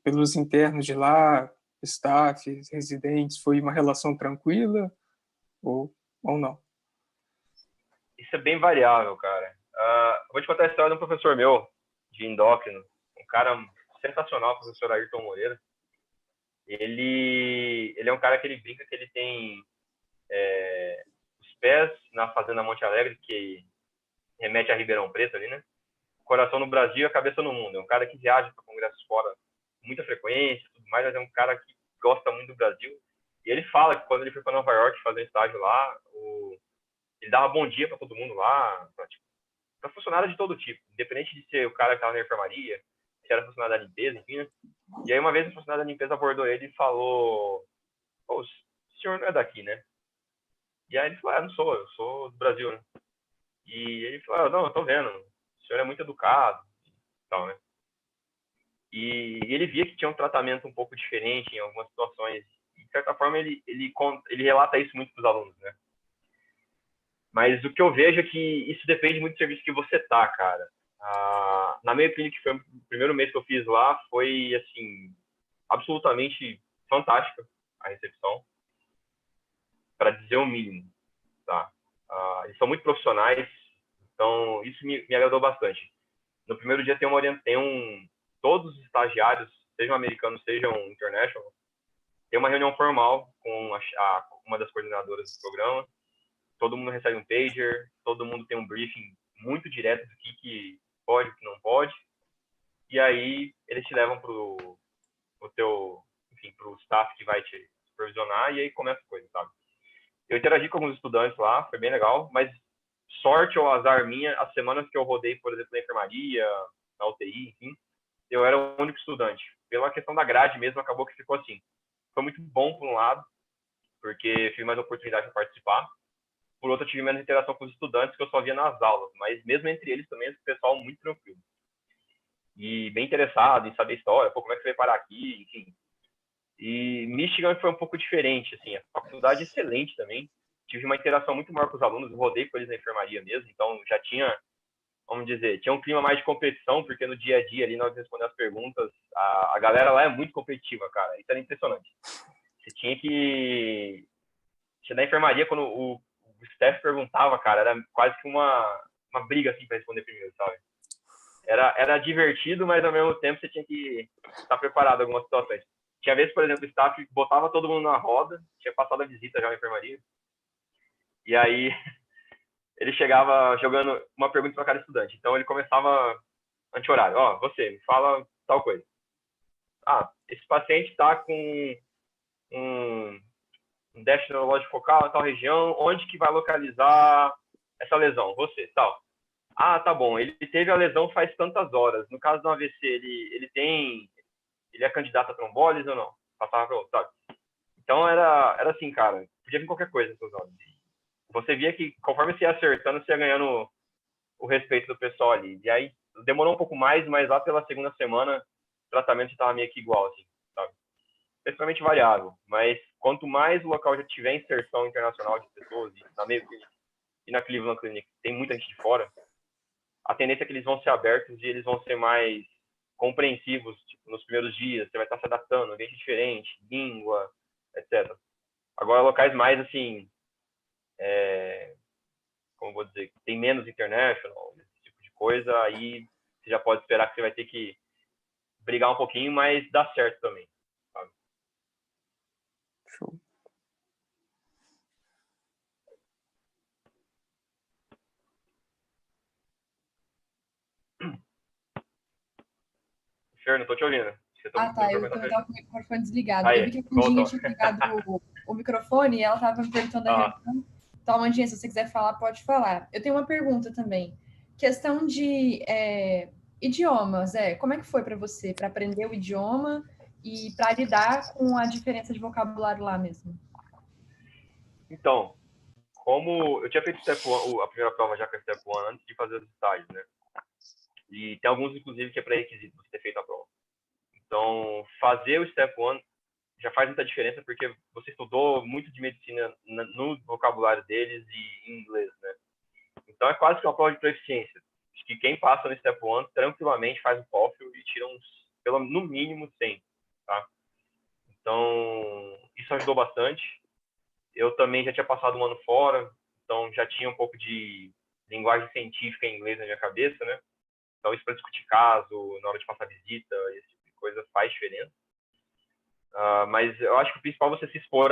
pelos internos de lá, staff, residentes? Foi uma relação tranquila ou não? Isso é bem variável, cara. Vou te contar a história de um professor meu, de endócrino, um cara sensacional, o professor Ayrton Moreira. Ele é um cara que ele brinca que ele tem os pés na Fazenda Monte Alegre, que remete a Ribeirão Preto ali, né? O coração no Brasil e a cabeça no mundo. É um cara que viaja para congressos fora com muita frequência, tudo mais, mas é um cara que gosta muito do Brasil. E ele fala que quando ele foi para Nova York fazer um estágio lá, ele dava bom dia para todo mundo lá, para funcionário de todo tipo, independente de ser o cara que estava na enfermaria, se era funcionário da limpeza, enfim, né? E aí uma vez o funcionário da limpeza abordou ele e falou: "Pô, o senhor não é daqui, né?" E aí ele falou: "Não sou, eu sou do Brasil, né?" E ele falou: "Não, eu tô vendo, o senhor é muito educado e tal, né?" E ele via que tinha um tratamento um pouco diferente em algumas situações. E, de certa forma, ele relata isso muito para os alunos, né? Mas o que eu vejo é que isso depende muito do serviço que você tá, cara. Na Mayo Clinic, que foi o primeiro mês que eu fiz lá, foi, assim, absolutamente fantástica a recepção, para dizer o mínimo, tá? Eles são muito profissionais, então isso me agradou bastante. No primeiro dia todos os estagiários, sejam americanos, sejam international, tem uma reunião formal com uma das coordenadoras do programa. Todo mundo recebe um pager, todo mundo tem um briefing muito direto do que pode, o que não pode. E aí eles te levam pro staff que vai te supervisionar e aí começa a coisa, sabe? Eu interagi com alguns estudantes lá, foi bem legal, mas sorte ou azar minha, as semanas que eu rodei, por exemplo, na enfermaria, na UTI, enfim, eu era o único estudante. Pela questão da grade mesmo, acabou que ficou assim. Foi muito bom, por um lado, porque tive mais oportunidade de participar. Por outro, eu tive menos interação com os estudantes, que eu só via nas aulas. Mas mesmo entre eles também, o pessoal muito tranquilo. E bem interessado em saber a história, pô, como é que você veio parar aqui, enfim. E Michigan foi um pouco diferente, assim, a faculdade é excelente também. Tive uma interação muito maior com os alunos, eu rodei com eles na enfermaria mesmo, então já tinha, vamos dizer, tinha um clima mais de competição, porque no dia a dia ali, nós respondendo as perguntas, a galera lá é muito competitiva, cara, isso era impressionante. Você tinha que... Na enfermaria, quando o staff perguntava, cara, era quase que uma briga, assim, para responder primeiro, sabe? Era divertido, mas ao mesmo tempo você tinha que estar preparado em algumas situações. Tinha vezes, por exemplo, o staff botava todo mundo na roda, tinha passado a visita já na enfermaria, e aí ele chegava jogando uma pergunta para cada estudante. Então ele começava anti-horário. Ó, você, me fala tal coisa. Esse paciente está com um déficit neurológico focal em tal região, onde que vai localizar essa lesão? Você, tal. Tá bom, ele teve a lesão faz tantas horas. No caso do AVC, ele é candidato a trombólise ou não? Passava para outro, sabe? Então era assim, cara, podia vir qualquer coisa nessas horas. Você via que conforme você ia acertando, você ia ganhando o respeito do pessoal ali. E aí demorou um pouco mais, mas lá pela segunda semana o tratamento estava meio que igual, assim, sabe? Principalmente variável, mas quanto mais o local já tiver inserção internacional de pessoas, e na Mayo Clinic e na Cleveland Clinic tem muita gente de fora, a tendência é que eles vão ser abertos e eles vão ser mais compreensivos, tipo, nos primeiros dias, você vai estar se adaptando, ambiente diferente, língua, etc. Agora, locais mais, assim, como vou dizer, tem menos international, esse tipo de coisa, aí você já pode esperar que você vai ter que brigar um pouquinho, mas dá certo também, sabe? Show. Fer, não tô te ouvindo. Tá. Eu tava com o microfone desligado. Aí, Eu vi que a Candinha voltou. tinha ligado o microfone e ela tava me perguntando a reação. Então, Amandinha, se você quiser falar, pode falar. Eu tenho uma pergunta também. Questão de idiomas, como é que foi para você, para aprender o idioma e para lidar com a diferença de vocabulário lá mesmo? Então, como eu tinha feito Step 1, a primeira prova já com a Step 1 antes de fazer os estágios, né? E tem alguns, inclusive, que é pré-requisito você ter feito a prova. Então, fazer o Step 1 já faz muita diferença, porque você estudou muito de medicina no vocabulário deles e em inglês, né? Então, é quase que uma prova de proficiência. Acho que quem passa no Step 1 tranquilamente faz o TOEFL e tira no mínimo 100, tá? Então, isso ajudou bastante. Eu também já tinha passado um ano fora, então já tinha um pouco de linguagem científica em inglês na minha cabeça, né? Então, isso para discutir caso, na hora de passar visita, esse tipo de coisa faz diferença. Mas eu acho que o principal é você se expor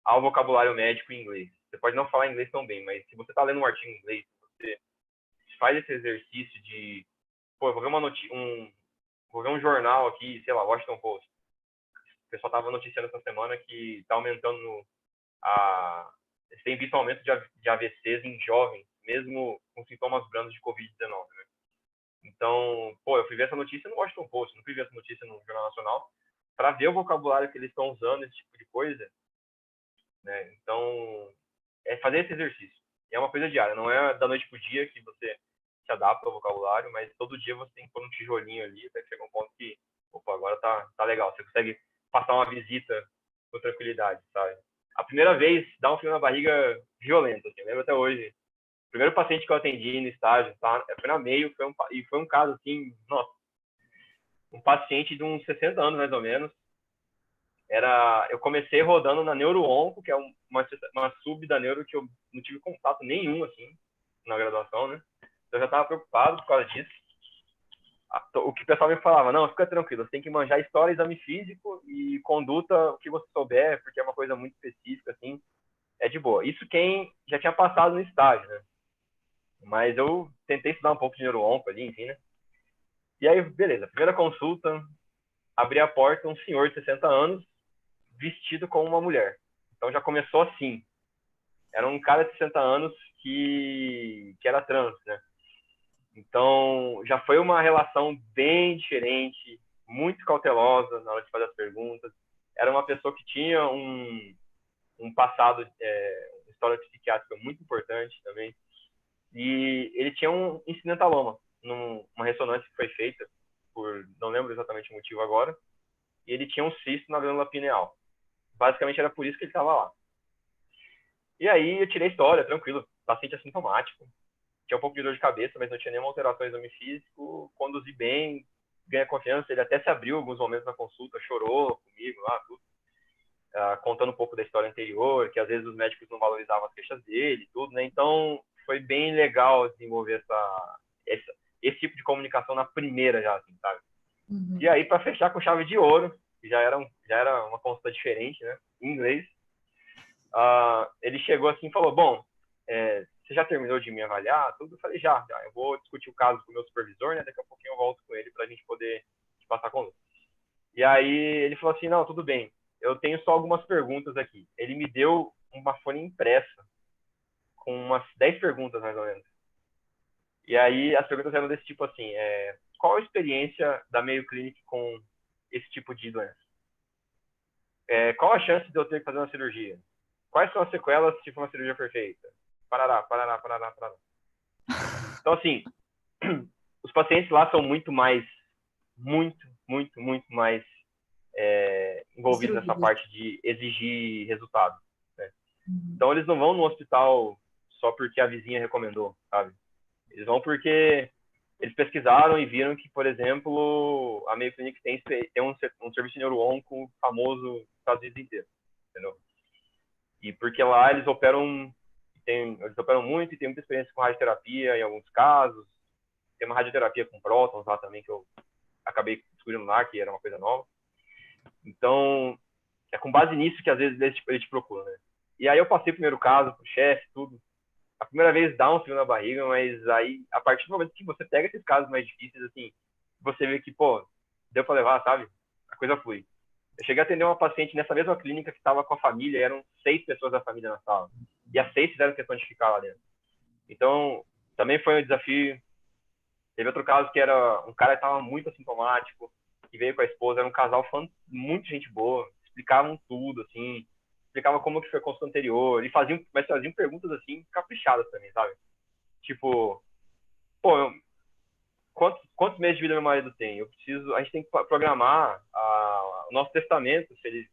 ao vocabulário médico em inglês. Você pode não falar inglês tão bem, mas se você está lendo um artigo em inglês, se faz esse exercício de, pô, eu vou ver vou ver um jornal aqui, sei lá, Washington Post. O pessoal tava noticiando essa semana que tá aumentando eles têm visto um aumento de AVCs em jovens, mesmo com sintomas brandos de Covid-19, né? Então, pô, eu fui ver essa notícia no Washington Post, não fui ver essa notícia no Jornal Nacional, para ver o vocabulário que eles estão usando, esse tipo de coisa, né? Então, é fazer esse exercício. É uma coisa diária, não é da noite pro dia que você se adapta ao vocabulário, mas todo dia você tem que pôr um tijolinho ali, até que chega um ponto que, opa, agora tá legal. Você consegue passar uma visita com tranquilidade, sabe? A primeira vez dá um frio na barriga violento, assim, eu lembro até hoje. O primeiro paciente que eu atendi no estágio, tá? Foi na meio, foi um caso assim, nossa, um paciente de uns 60 anos mais ou menos. Eu comecei rodando na Neuro-Onco, que é uma sub da neuro que eu não tive contato nenhum, assim, na graduação, né? Então eu já estava preocupado por causa disso. O que o pessoal me falava, não, fica tranquilo, você tem que manjar história, exame físico e conduta, o que você souber, porque é uma coisa muito específica, assim, é de boa. Isso quem já tinha passado no estágio, né? Mas eu tentei estudar um pouco de neuro-onco ali, enfim, né? E aí, beleza, primeira consulta, abri a porta, um senhor de 60 anos, vestido como uma mulher. Então já começou assim. Era um cara de 60 anos que era trans, né? Então já foi uma relação bem diferente, muito cautelosa na hora de fazer as perguntas. Era uma pessoa que tinha um passado, história psiquiátrica muito importante também. E ele tinha um incidentaloma, numa ressonância que foi feita, não lembro exatamente o motivo agora, e ele tinha um cisto na glândula pineal. Basicamente era por isso que ele estava lá. E aí eu tirei a história, tranquilo, paciente assintomático, tinha um pouco de dor de cabeça, mas não tinha nenhuma alteração no exame físico, conduzi bem, ganhei confiança, ele até se abriu alguns momentos na consulta, chorou comigo lá, tudo, contando um pouco da história anterior, que às vezes os médicos não valorizavam as queixas dele, tudo, né? Então foi bem legal desenvolver esse tipo de comunicação na primeira já, assim, sabe? Uhum. E aí, para fechar com chave de ouro, que já era uma consulta diferente, né? Em inglês, ele chegou assim e falou, bom, você já terminou de me avaliar? Tudo? Eu falei, já. Eu vou discutir o caso com o meu supervisor, né? Daqui a pouquinho eu volto com ele para a gente poder te passar com ele. E aí ele falou assim, não, tudo bem, eu tenho só algumas perguntas aqui. Ele me deu uma folha impressa com umas 10 perguntas, mais ou menos. E aí as perguntas eram desse tipo assim, qual a experiência da Mayo Clinic com esse tipo de doença? Qual a chance de eu ter que fazer uma cirurgia? Quais são as sequelas se for uma cirurgia perfeita? Parará. Então, assim, os pacientes lá são muito mais envolvidos nessa parte de exigir resultado, né? Então eles não vão no hospital só porque a vizinha recomendou, sabe? Eles vão porque eles pesquisaram e viram que, por exemplo, a Mayo Clinic tem um serviço de neuro-onco famoso nos Estados Unidos inteiro, entendeu? E porque lá eles operam muito e tem muita experiência com radioterapia em alguns casos. Tem uma radioterapia com prótons lá também que eu acabei descobrindo lá, que era uma coisa nova. Então, é com base nisso que às vezes eles te procuram, né? E aí eu passei o primeiro caso pro chefe, tudo. A primeira vez dá um frio na barriga, mas aí, a partir do momento que você pega esses casos mais difíceis, assim, você vê que, pô, deu pra levar, sabe? A coisa flui. Eu cheguei a atender uma paciente nessa mesma clínica que estava com a família, eram 6 pessoas da família na sala. E as 6 fizeram questão de ficar lá dentro. Então, também foi um desafio. Teve outro caso que era um cara que estava muito assintomático, que veio com a esposa, era um casal muito gente boa, explicavam tudo, assim, explicavam como que foi a consulta anterior, mas faziam perguntas, assim, caprichadas também, sabe? Tipo, pô, quantos meses de vida meu marido tem? A gente tem que programar o nosso testamento, se ele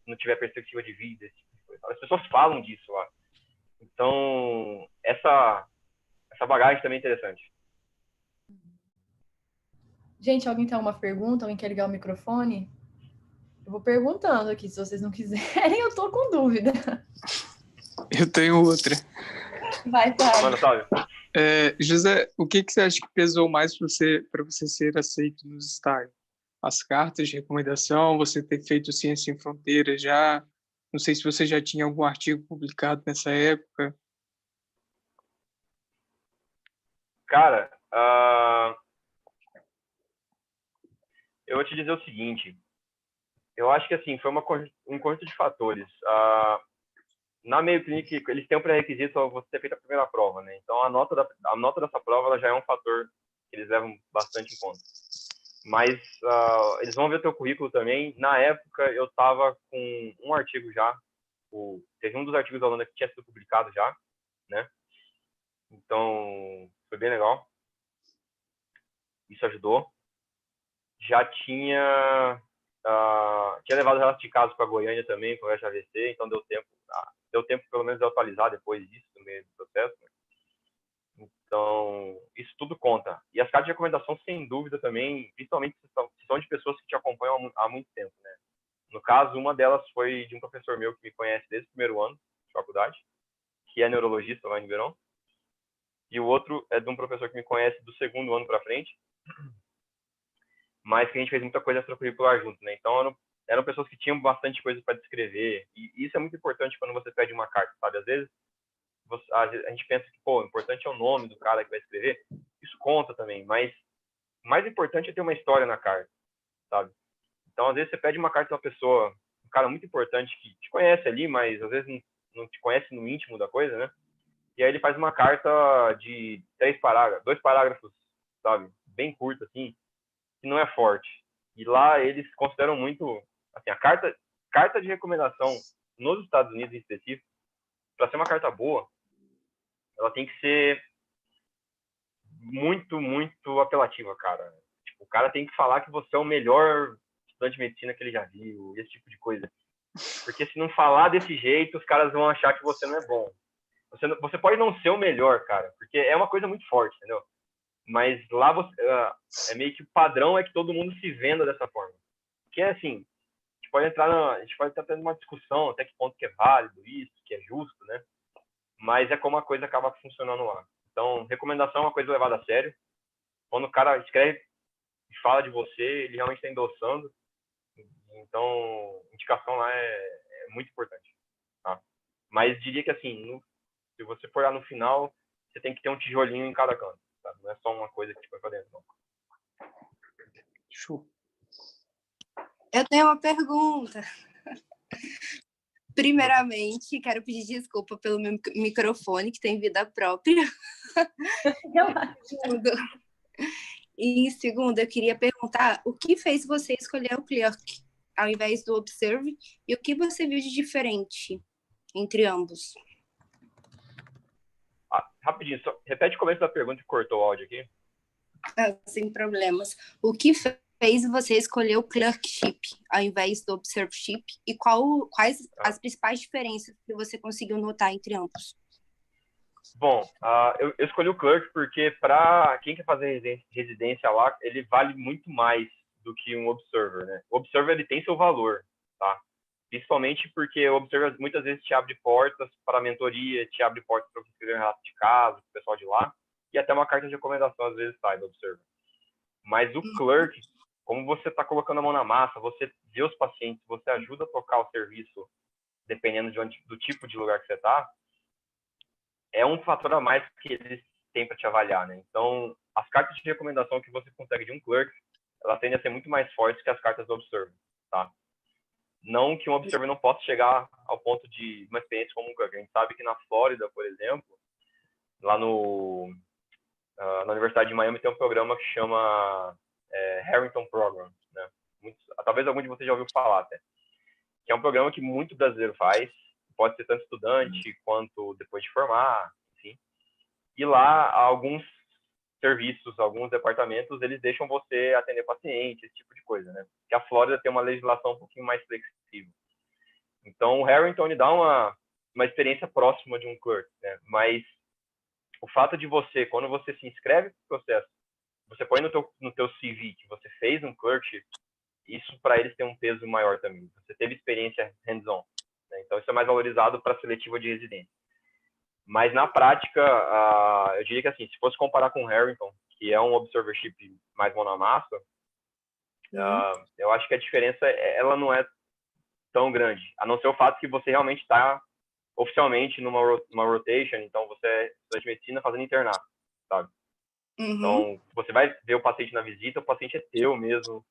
não tiver perspectiva de vida, esse tipo de coisa. As pessoas falam disso lá. Então, essa bagagem também é interessante. Gente, alguém tem alguma pergunta? Alguém quer ligar o microfone? Eu vou perguntando aqui, se vocês não quiserem, eu tô com dúvida. Eu tenho outra. Vai, tá. Mano, sabe? José, o que você acha que pesou mais para você ser aceito nos estágios? As cartas de recomendação, você ter feito Ciência Sem Fronteiras já? Não sei se você já tinha algum artigo publicado nessa época. Cara, eu vou te dizer o seguinte. Eu acho que, assim, foi um conjunto de fatores. Na Mayo Clinic, eles têm um pré-requisito para você ter feito a primeira prova, né? Então, a nota dessa prova ela já é um fator que eles levam bastante em conta. Mas eles vão ver o teu currículo também. Na época, eu estava com um artigo já. Teve um dos artigos da Holanda que tinha sido publicado já, né? Então, foi bem legal. Isso ajudou. Já tinha levado o relato de caso para Goiânia também, com o AVC, então deu tempo pelo menos de atualizar depois disso, no meio do processo. Né? Então, isso tudo conta. E as cartas de recomendação, sem dúvida também, principalmente se são de pessoas que te acompanham há muito tempo, né? No caso, uma delas foi de um professor meu que me conhece desde o primeiro ano de faculdade, que é neurologista lá em Ribeirão. E o outro é de um professor que me conhece do segundo ano para frente, mas que a gente fez muita coisa extracurricular junto, né? Então, eram pessoas que tinham bastante coisa para descrever. E isso é muito importante quando você pede uma carta, sabe? Às vezes, a gente pensa que, pô, o importante é o nome do cara que vai escrever. Isso conta também, mas o mais importante é ter uma história na carta, sabe? Então, às vezes, você pede uma carta de uma pessoa, um cara muito importante que te conhece ali, mas às vezes não te conhece no íntimo da coisa, né? E aí ele faz uma carta de 2 parágrafos, sabe? Bem curta, assim, que não é forte. E lá eles consideram muito, assim, a carta de recomendação nos Estados Unidos em específico, para ser uma carta boa, ela tem que ser muito, muito apelativa, cara. Tipo, o cara tem que falar que você é o melhor estudante de medicina que ele já viu, esse tipo de coisa. Porque se não falar desse jeito, os caras vão achar que você não é bom. Você pode não ser o melhor, cara, porque é uma coisa muito forte, entendeu? Mas lá é meio que o padrão é que todo mundo se venda dessa forma. Que é assim, a gente pode estar tendo uma discussão até que ponto que é válido isso, que é justo, né? Mas é como a coisa acaba funcionando lá. Então, recomendação é uma coisa levada a sério. Quando o cara escreve e fala de você, ele realmente está endossando. Então, indicação lá é muito importante. Tá? Mas diria que, assim, se você for lá no final, você tem que ter um tijolinho em cada canto. Tá? Não é só uma coisa que te põe pra dentro, não. Show. Eu tenho uma pergunta. Primeiramente, quero pedir desculpa pelo meu microfone, que tem vida própria. E segundo, eu queria perguntar o que fez você escolher o Clerk ao invés do Observe e o que você viu de diferente entre ambos? Rapidinho, só repete o começo da pergunta que cortou o áudio aqui. Sem problemas. O que fez você escolher o Clerkship ao invés do Observership e quais as principais diferenças que você conseguiu notar entre ambos? Bom, eu escolhi o Clerk porque para quem quer fazer residência lá, ele vale muito mais do que um Observer, né? O Observer, ele tem seu valor, tá? Principalmente porque o Observer muitas vezes te abre portas para a mentoria, te abre portas para você escrever um relato de caso, o pessoal de lá, e até uma carta de recomendação às vezes sai do Observer. Mas o Clerk, como você está colocando a mão na massa, você vê os pacientes, você ajuda a tocar o serviço, dependendo do tipo de lugar que você está, é um fator a mais que eles têm para te avaliar, né? Então, as cartas de recomendação que você consegue de um Clerk, elas tendem a ser muito mais fortes que as cartas do Observer, tá? Não que um Observer não possa chegar ao ponto de uma experiência como um Clerk. A gente sabe que na Flórida, por exemplo, lá na Universidade de Miami tem um programa que chama Harrington Program, né? Talvez algum de vocês já ouviu falar até. Que é um programa que muito brasileiro faz, pode ser tanto estudante quanto depois de formar, enfim. E lá, alguns serviços, alguns departamentos, eles deixam você atender paciente, esse tipo de coisa, né? Porque a Flórida tem uma legislação um pouquinho mais flexível. Então, o Harrington ele dá uma experiência próxima de um clerk, né? Mas o fato de você, quando você se inscreve no processo, você põe no teu CV que você fez um clerkship, isso para eles tem um peso maior também. Você teve experiência hands-on, né? Então isso é mais valorizado para a seletiva de residência. Mas na prática, eu diria que assim, se fosse comparar com o Harrington, que é um observership mais mão na massa, eu acho que a diferença ela não é tão grande, a não ser o fato que você realmente está oficialmente numa rotation, então você é estudante de medicina fazendo internato, sabe? Então, você vai ver o paciente na visita, o paciente é teu mesmo.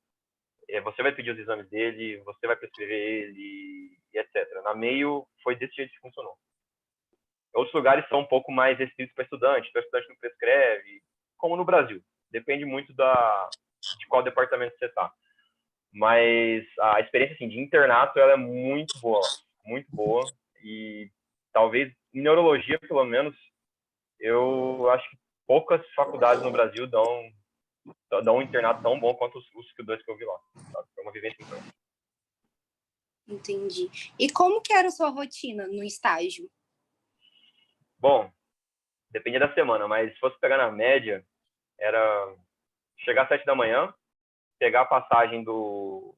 Você vai pedir os exames dele, você vai prescrever ele, e etc. Na meio, foi desse jeito que funcionou. Outros lugares são um pouco mais restritos para estudante, então o estudante não prescreve, como no Brasil. Depende muito de qual departamento você está. Mas a experiência assim, de internato ela é muito boa. E talvez em neurologia, pelo menos, eu acho que poucas faculdades no Brasil dão um internato tão bom quanto os estudantes que eu vi lá. Sabe? É uma vivência incrível. Entendi. E como que era a sua rotina no estágio? Bom, depende da semana, mas se fosse pegar na média, era chegar às 7 da manhã, pegar a passagem dos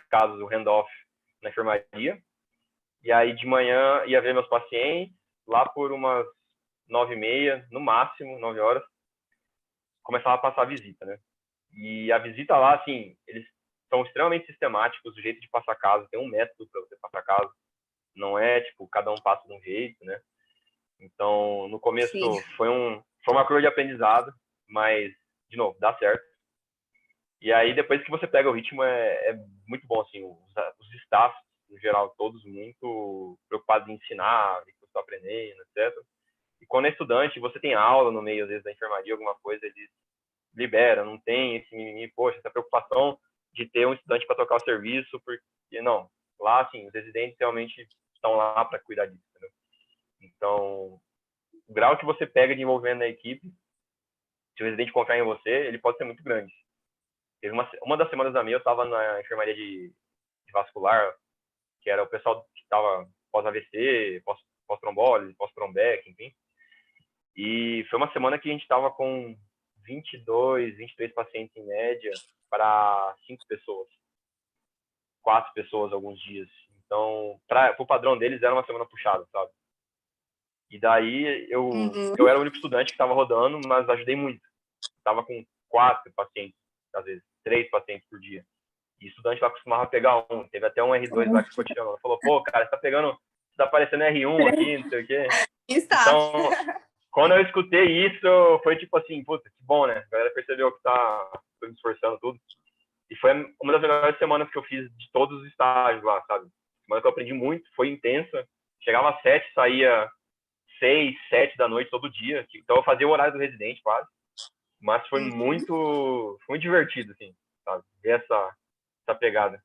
casos, o handoff na enfermaria, e aí de manhã ia ver meus pacientes, lá por umas 9h30, no máximo, 9 horas, começava a passar a visita, né? E a visita lá, assim, eles são extremamente sistemáticos, o jeito de passar caso, tem um método para você passar caso, não é, tipo, cada um passa de um jeito, né? Então, no começo foi uma curva de aprendizado, mas, de novo, dá certo. E aí, depois que você pega o ritmo, é muito bom, assim, os staffs, no geral, todos muito preocupados em ensinar, o que você está aprendendo, etc. E quando é estudante, você tem aula no meio, às vezes, da enfermaria, alguma coisa, eles liberam, não tem esse mimimi, poxa, essa preocupação de ter um estudante para tocar o serviço, porque, não, lá, assim, os residentes realmente estão lá para cuidar disso, entendeu? Então, o grau que você pega de envolvimento na equipe, se o residente confiar em você, ele pode ser muito grande. Teve uma das semanas da minha, eu estava na enfermaria de vascular, que era o pessoal que estava pós-AVC, pós-trombólise, pós-trombeck, enfim. E foi uma semana que a gente estava com 22, 23 pacientes em média para 5 pessoas. 4 pessoas alguns dias. Então, para o padrão deles, era uma semana puxada, sabe? E daí eu era o único estudante que estava rodando, mas ajudei muito. Estava com 4 pacientes, às vezes 3 pacientes por dia. E estudante lá costumava pegar um. Teve até um R2 lá que ficou tirando. Ela falou, pô, cara, você tá parecendo R1 aqui, não sei o quê. Então, quando eu escutei isso, foi tipo assim, puta, que bom, né? A galera percebeu que tô me esforçando tudo. E foi uma das melhores semanas que eu fiz de todos os estágios lá, sabe? Semana que eu aprendi muito, foi intensa. Chegava às 7, saía 6, 7 da noite todo dia. Então eu fazia o horário do residente quase. Mas foi muito divertido, assim, sabe? Ver essa pegada.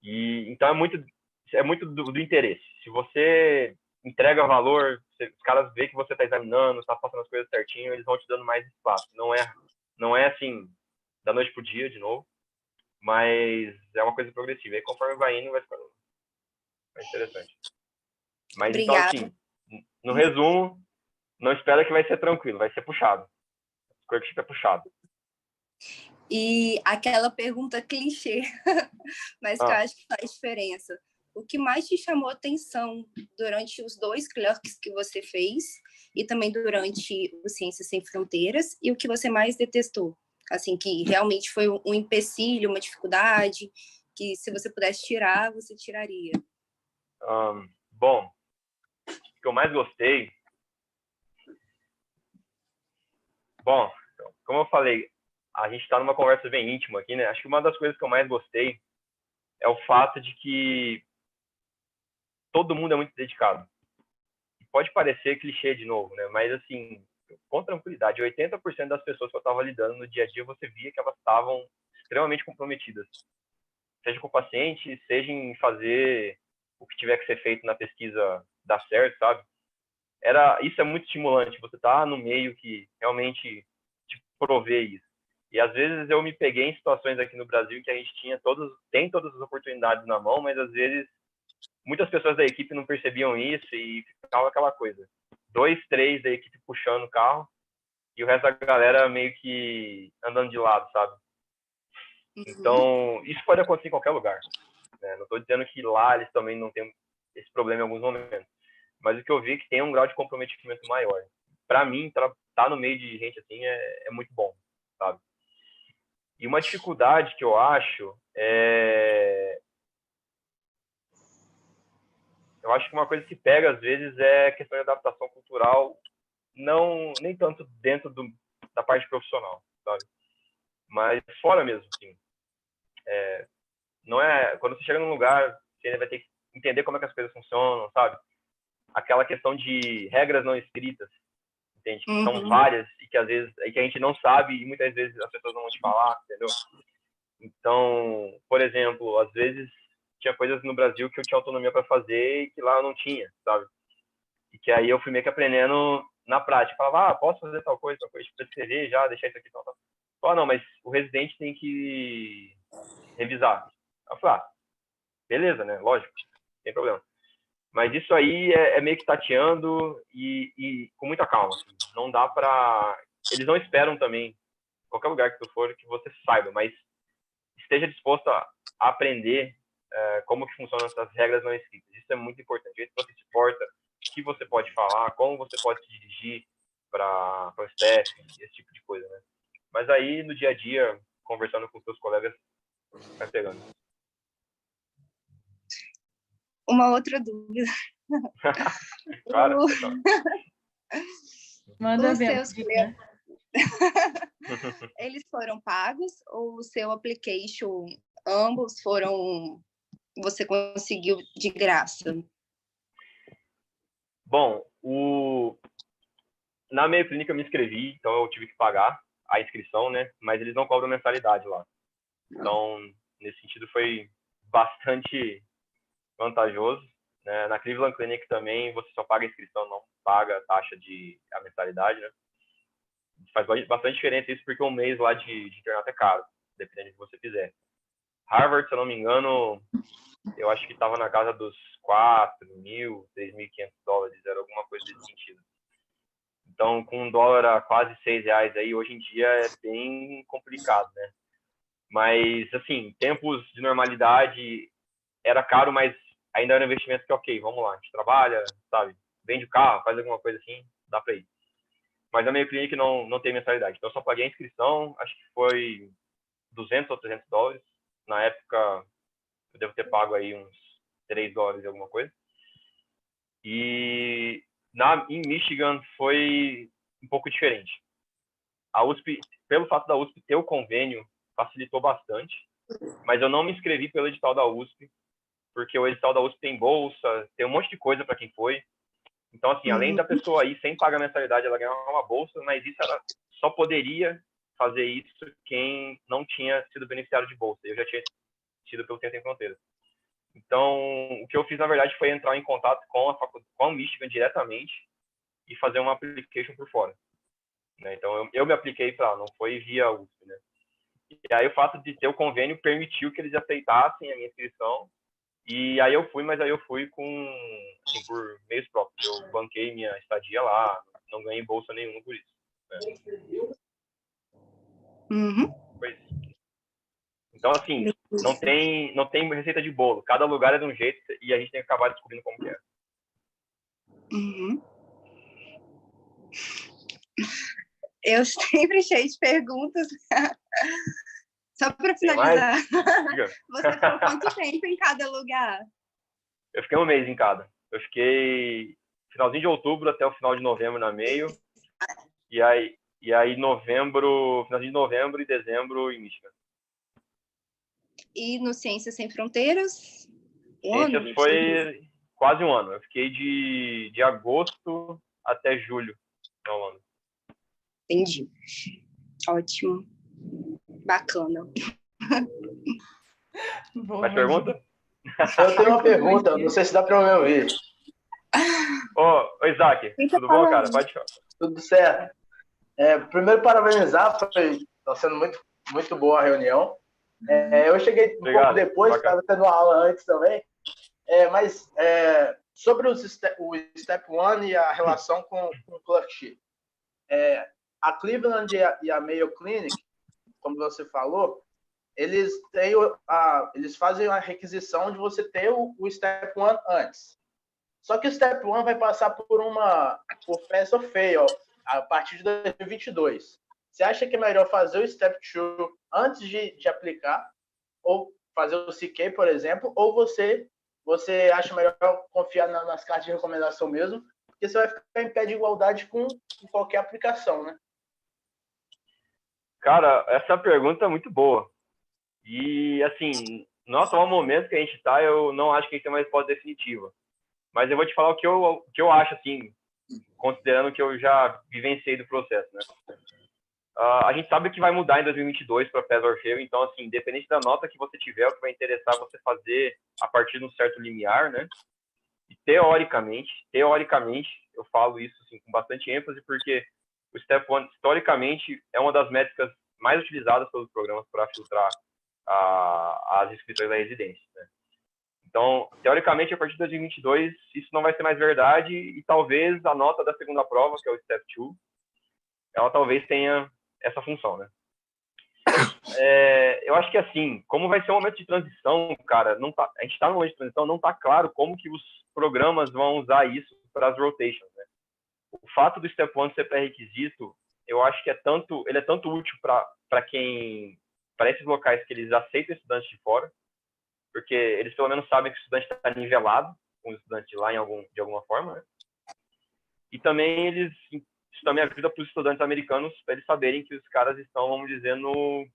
E então é muito do interesse. Se você entrega valor, os caras veem que você está examinando, está passando as coisas certinho, eles vão te dando mais espaço. Não é assim da noite pro dia, de novo, mas é uma coisa progressiva. E conforme vai indo, vai ficando mais interessante. Mas Obrigada. Então, assim, no resumo, não espera que vai ser tranquilo, vai ser puxado. O clerkship é puxado. E aquela pergunta clichê, mas que eu acho que faz diferença. O que mais te chamou atenção durante os 2 clerks que você fez e também durante o Ciências Sem Fronteiras, e o que você mais detestou? Assim, que realmente foi um empecilho, uma dificuldade, que se você pudesse tirar, você tiraria. Bom, o que eu mais gostei... Bom, como eu falei, a gente está numa conversa bem íntima aqui, né? Acho que uma das coisas que eu mais gostei é o fato de que todo mundo é muito dedicado. Pode parecer clichê de novo, né? Mas, assim, com tranquilidade, 80% das pessoas que eu estava lidando no dia a dia, você via que elas estavam extremamente comprometidas. Seja com o paciente, seja em fazer o que tiver que ser feito na pesquisa dar certo, sabe? Isso é muito estimulante, você tá no meio que realmente te provê isso. E às vezes eu me peguei em situações aqui no Brasil que a gente tem todas as oportunidades na mão, mas às vezes muitas pessoas da equipe não percebiam isso e ficava aquela coisa. 2, 3 da equipe puxando o carro e o resto da galera meio que andando de lado, sabe? Então, isso pode acontecer em qualquer lugar. Né? Não estou dizendo que lá eles também não têm esse problema em alguns momentos. Mas o que eu vi é que tem um grau de comprometimento maior. Para mim, tá no meio de gente assim é muito bom, sabe? E uma dificuldade que eu acho eu acho que uma coisa que pega às vezes é a questão de adaptação cultural, nem tanto dentro da parte profissional, sabe? Mas fora mesmo, assim. Não é... Quando você chega num lugar, você vai ter que entender como é que as coisas funcionam, sabe? Aquela questão de regras não escritas, entende? Que são várias e que às vezes que a gente não sabe e muitas vezes as pessoas não vão te falar, entendeu? Então, por exemplo, às vezes tinha coisas no Brasil que eu tinha autonomia para fazer e que lá eu não tinha, sabe? E que aí eu fui meio que aprendendo na prática. Falava, posso fazer tal coisa, prescrever já, deixar isso aqui, tal. Não, mas o residente tem que revisar. Eu falei, beleza, né? Lógico, não tem problema. Mas isso aí é meio que tateando e com muita calma. Assim. Não dá pra... Eles não esperam também, qualquer lugar que tu for, que você saiba, mas esteja disposto a aprender como que funcionam essas regras não escritas. Isso é muito importante. O jeito que você se porta, o que você pode falar, como você pode se dirigir para o staff, esse tipo de coisa, né? Mas aí, no dia a dia, conversando com os seus colegas, vai pegando. Uma outra dúvida. Claro. Manda Os ver. seus eles foram pagos ou o seu application, ambos foram, você conseguiu de graça? Bom, na Mayo Clinic eu me inscrevi, então eu tive que pagar a inscrição, né? Mas eles não cobram mensalidade lá. Então, nesse sentido, foi bastante vantajoso. Né? Na Cleveland Clinic também, você só paga a inscrição, não paga a taxa a mensalidade, né? Faz bastante diferença isso, porque um mês lá de internato é caro, dependendo do que você fizer. Harvard, se eu não me engano, eu acho que estava na casa dos $4.000, $3.500, era alguma coisa desse sentido. Então, com $1 a quase R$6 aí, hoje em dia é bem complicado, né? Mas, assim, tempos de normalidade era caro, mas ainda era um investimento que, ok, vamos lá, a gente trabalha, sabe? Vende o carro, faz alguma coisa assim, dá pra ir. Mas a Mayo Clinic não tem mensalidade. Então, eu só paguei a inscrição, acho que foi $200 ou $300. Na época, eu devo ter pago aí uns $3 e alguma coisa. E em Michigan foi um pouco diferente. A USP, pelo fato da USP ter o convênio, facilitou bastante. Mas eu não me inscrevi pelo edital da USP, porque o edital da USP tem bolsa, tem um monte de coisa para quem foi. Então, assim, além da pessoa ir sem pagar mensalidade, ela ganhava uma bolsa, mas isso ela só poderia fazer isso quem não tinha sido beneficiário de bolsa. Eu já tinha sido pelo Ciência Sem Fronteiras. Então, o que eu fiz, na verdade, foi entrar em contato com a Michigan diretamente e fazer uma application por fora. Né? Então, eu me apliquei para lá, não foi via USP, né? E aí, o fato de ter o convênio permitiu que eles aceitassem a minha inscrição. E aí eu fui, mas aí eu fui assim, por meios próprios. Eu banquei minha estadia lá, não ganhei bolsa nenhuma por isso. Né? Foi isso. Então, assim, não tem receita de bolo. Cada lugar é de um jeito e a gente tem que acabar descobrindo como que é. Eu sempre cheio de perguntas. Só para finalizar, você ficou quanto tempo em cada lugar? Eu fiquei um mês em cada. Eu fiquei finalzinho de outubro até o final de novembro na Mayo. E aí finalzinho de novembro e dezembro em Michigan. E no Ciências Sem Fronteiras? Ciências foi quase um ano. Eu fiquei de agosto até julho na Holanda. Entendi. Ótimo. Bacana. Mais pergunta? Eu tenho uma pergunta, não sei se dá para me ouvir. Ô, Isaac, tudo bom, cara? Pode falar. Tudo certo. Primeiro, parabenizar, está sendo muito, muito boa a reunião. Eu cheguei pouco depois, estava tendo uma aula antes também. Mas sobre o Step 1 e a relação com o clerkship. A Cleveland e a Mayo Clinic, como você falou, eles fazem a requisição de você ter o Step 1 antes. Só que o Step 1 vai passar por Pass or Fail a partir de 2022. Você acha que é melhor fazer o Step 2 antes de aplicar? Ou fazer o CK, por exemplo? Ou você acha melhor confiar nas cartas de recomendação mesmo? Porque você vai ficar em pé de igualdade com qualquer aplicação, né? Cara, essa pergunta é muito boa. E, assim, no atual momento que a gente está, eu não acho que a gente tem uma resposta definitiva. Mas eu vou te falar o que eu acho, assim, considerando que eu já vivenciei do processo, né? A gente sabe que vai mudar em 2022 para PES Orfeu, então, assim, independente da nota que você tiver, o que vai interessar você fazer a partir de um certo limiar, né? E teoricamente, eu falo isso assim, com bastante ênfase, porque o Step 1, historicamente, é uma das métricas mais utilizadas pelos programas para filtrar as inscrições da residência, né? Então, teoricamente, a partir de 2022, isso não vai ser mais verdade e talvez a nota da segunda prova, que é o Step 2, ela talvez tenha essa função, né? Eu acho que assim, como vai ser um momento de transição, cara, não tá, a gente está no momento de transição, não está claro como que os programas vão usar isso para as rotations, né? O fato do Step 1 ser pré-requisito, eu acho que ele é tanto útil para esses locais que eles aceitam estudantes de fora, porque eles pelo menos sabem que o estudante está nivelado com o estudante de lá de alguma forma, né? E também isso também ajuda para os estudantes americanos, para eles saberem que os caras estão, vamos dizer, no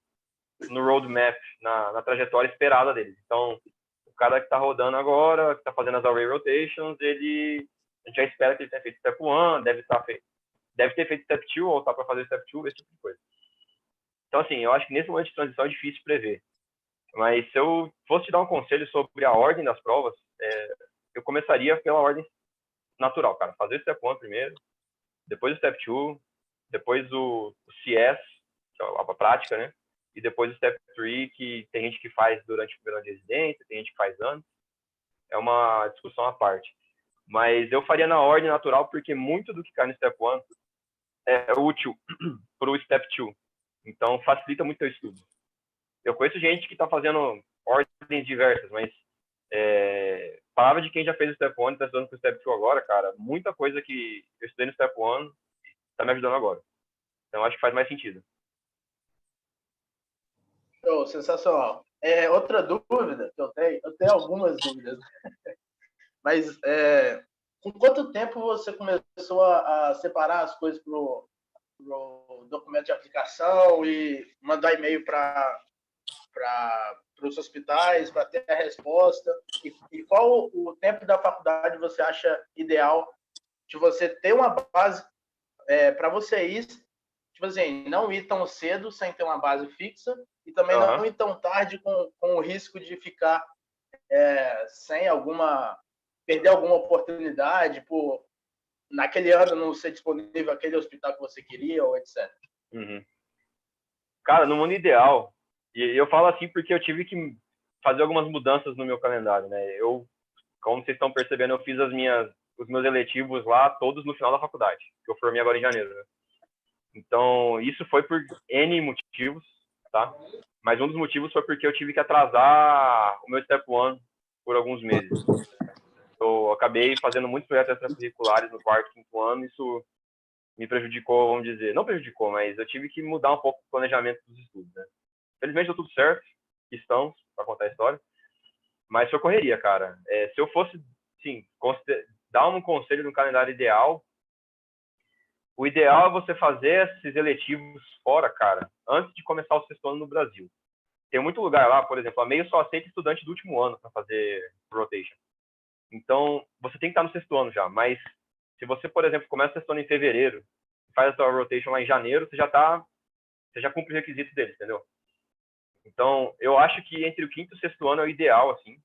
roadmap, na trajetória esperada deles. Então, o cara que está rodando agora, que está fazendo as array rotations, a gente já espera que ele tenha feito Step 1, deve ter feito Step 2, ou está para fazer Step 2, esse tipo de coisa. Então, assim, eu acho que nesse momento de transição é difícil prever. Mas se eu fosse te dar um conselho sobre a ordem das provas, eu começaria pela ordem natural, cara. Fazer o Step 1 primeiro, depois o Step 2, depois o CS, que é a prática, né? E depois o Step 3, que tem gente que faz durante o primeiro ano de residência, tem gente que faz antes. É uma discussão à parte. Mas eu faria na ordem natural, porque muito do que cai no Step 1 é útil para o Step 2. Então, facilita muito o estudo. Eu conheço gente que está fazendo ordens diversas, mas palavra de quem já fez o Step 1 e está estudando para o Step 2 agora, cara, muita coisa que eu estudei no Step 1 está me ajudando agora. Então, acho que faz mais sentido. Oh, sensacional. Outra dúvida que eu tenho algumas dúvidas, mas com quanto tempo você começou a separar as coisas pro documento de aplicação e mandar e-mail para os hospitais para ter a resposta? E qual o tempo da faculdade você acha ideal de você ter uma base para você ir, tipo assim, não ir tão cedo sem ter uma base fixa e também não ir tão tarde com o risco de ficar sem perder alguma oportunidade por naquele ano não ser disponível aquele hospital que você queria ou etc. Uhum. Cara, no mundo ideal, e eu falo assim porque eu tive que fazer algumas mudanças no meu calendário, né? Como vocês estão percebendo, eu fiz os meus eletivos lá todos no final da faculdade, que eu formei agora em janeiro, né? Então, isso foi por N motivos, tá? Mas um dos motivos foi porque eu tive que atrasar o meu Step 1 por alguns meses. Eu acabei fazendo muitos projetos extracurriculares no quarto, quinto ano, isso me prejudicou, vamos dizer. Não prejudicou, mas eu tive que mudar um pouco o planejamento dos estudos, né? Felizmente deu tudo certo, estamos, para contar a história. Mas foi correria, cara. Se eu fosse, sim, dar um conselho no calendário ideal, o ideal é você fazer esses eletivos fora, cara, antes de começar o sexto ano no Brasil. Tem muito lugar lá, por exemplo, a MEIO só aceita estudante do último ano para fazer rotation. Então, você tem que estar no sexto ano já, mas se você, por exemplo, começa o sexto ano em fevereiro, faz a sua rotation lá em janeiro, você já cumpre os requisitos deles, entendeu? Então, eu acho que entre o quinto e o sexto ano é o ideal, assim,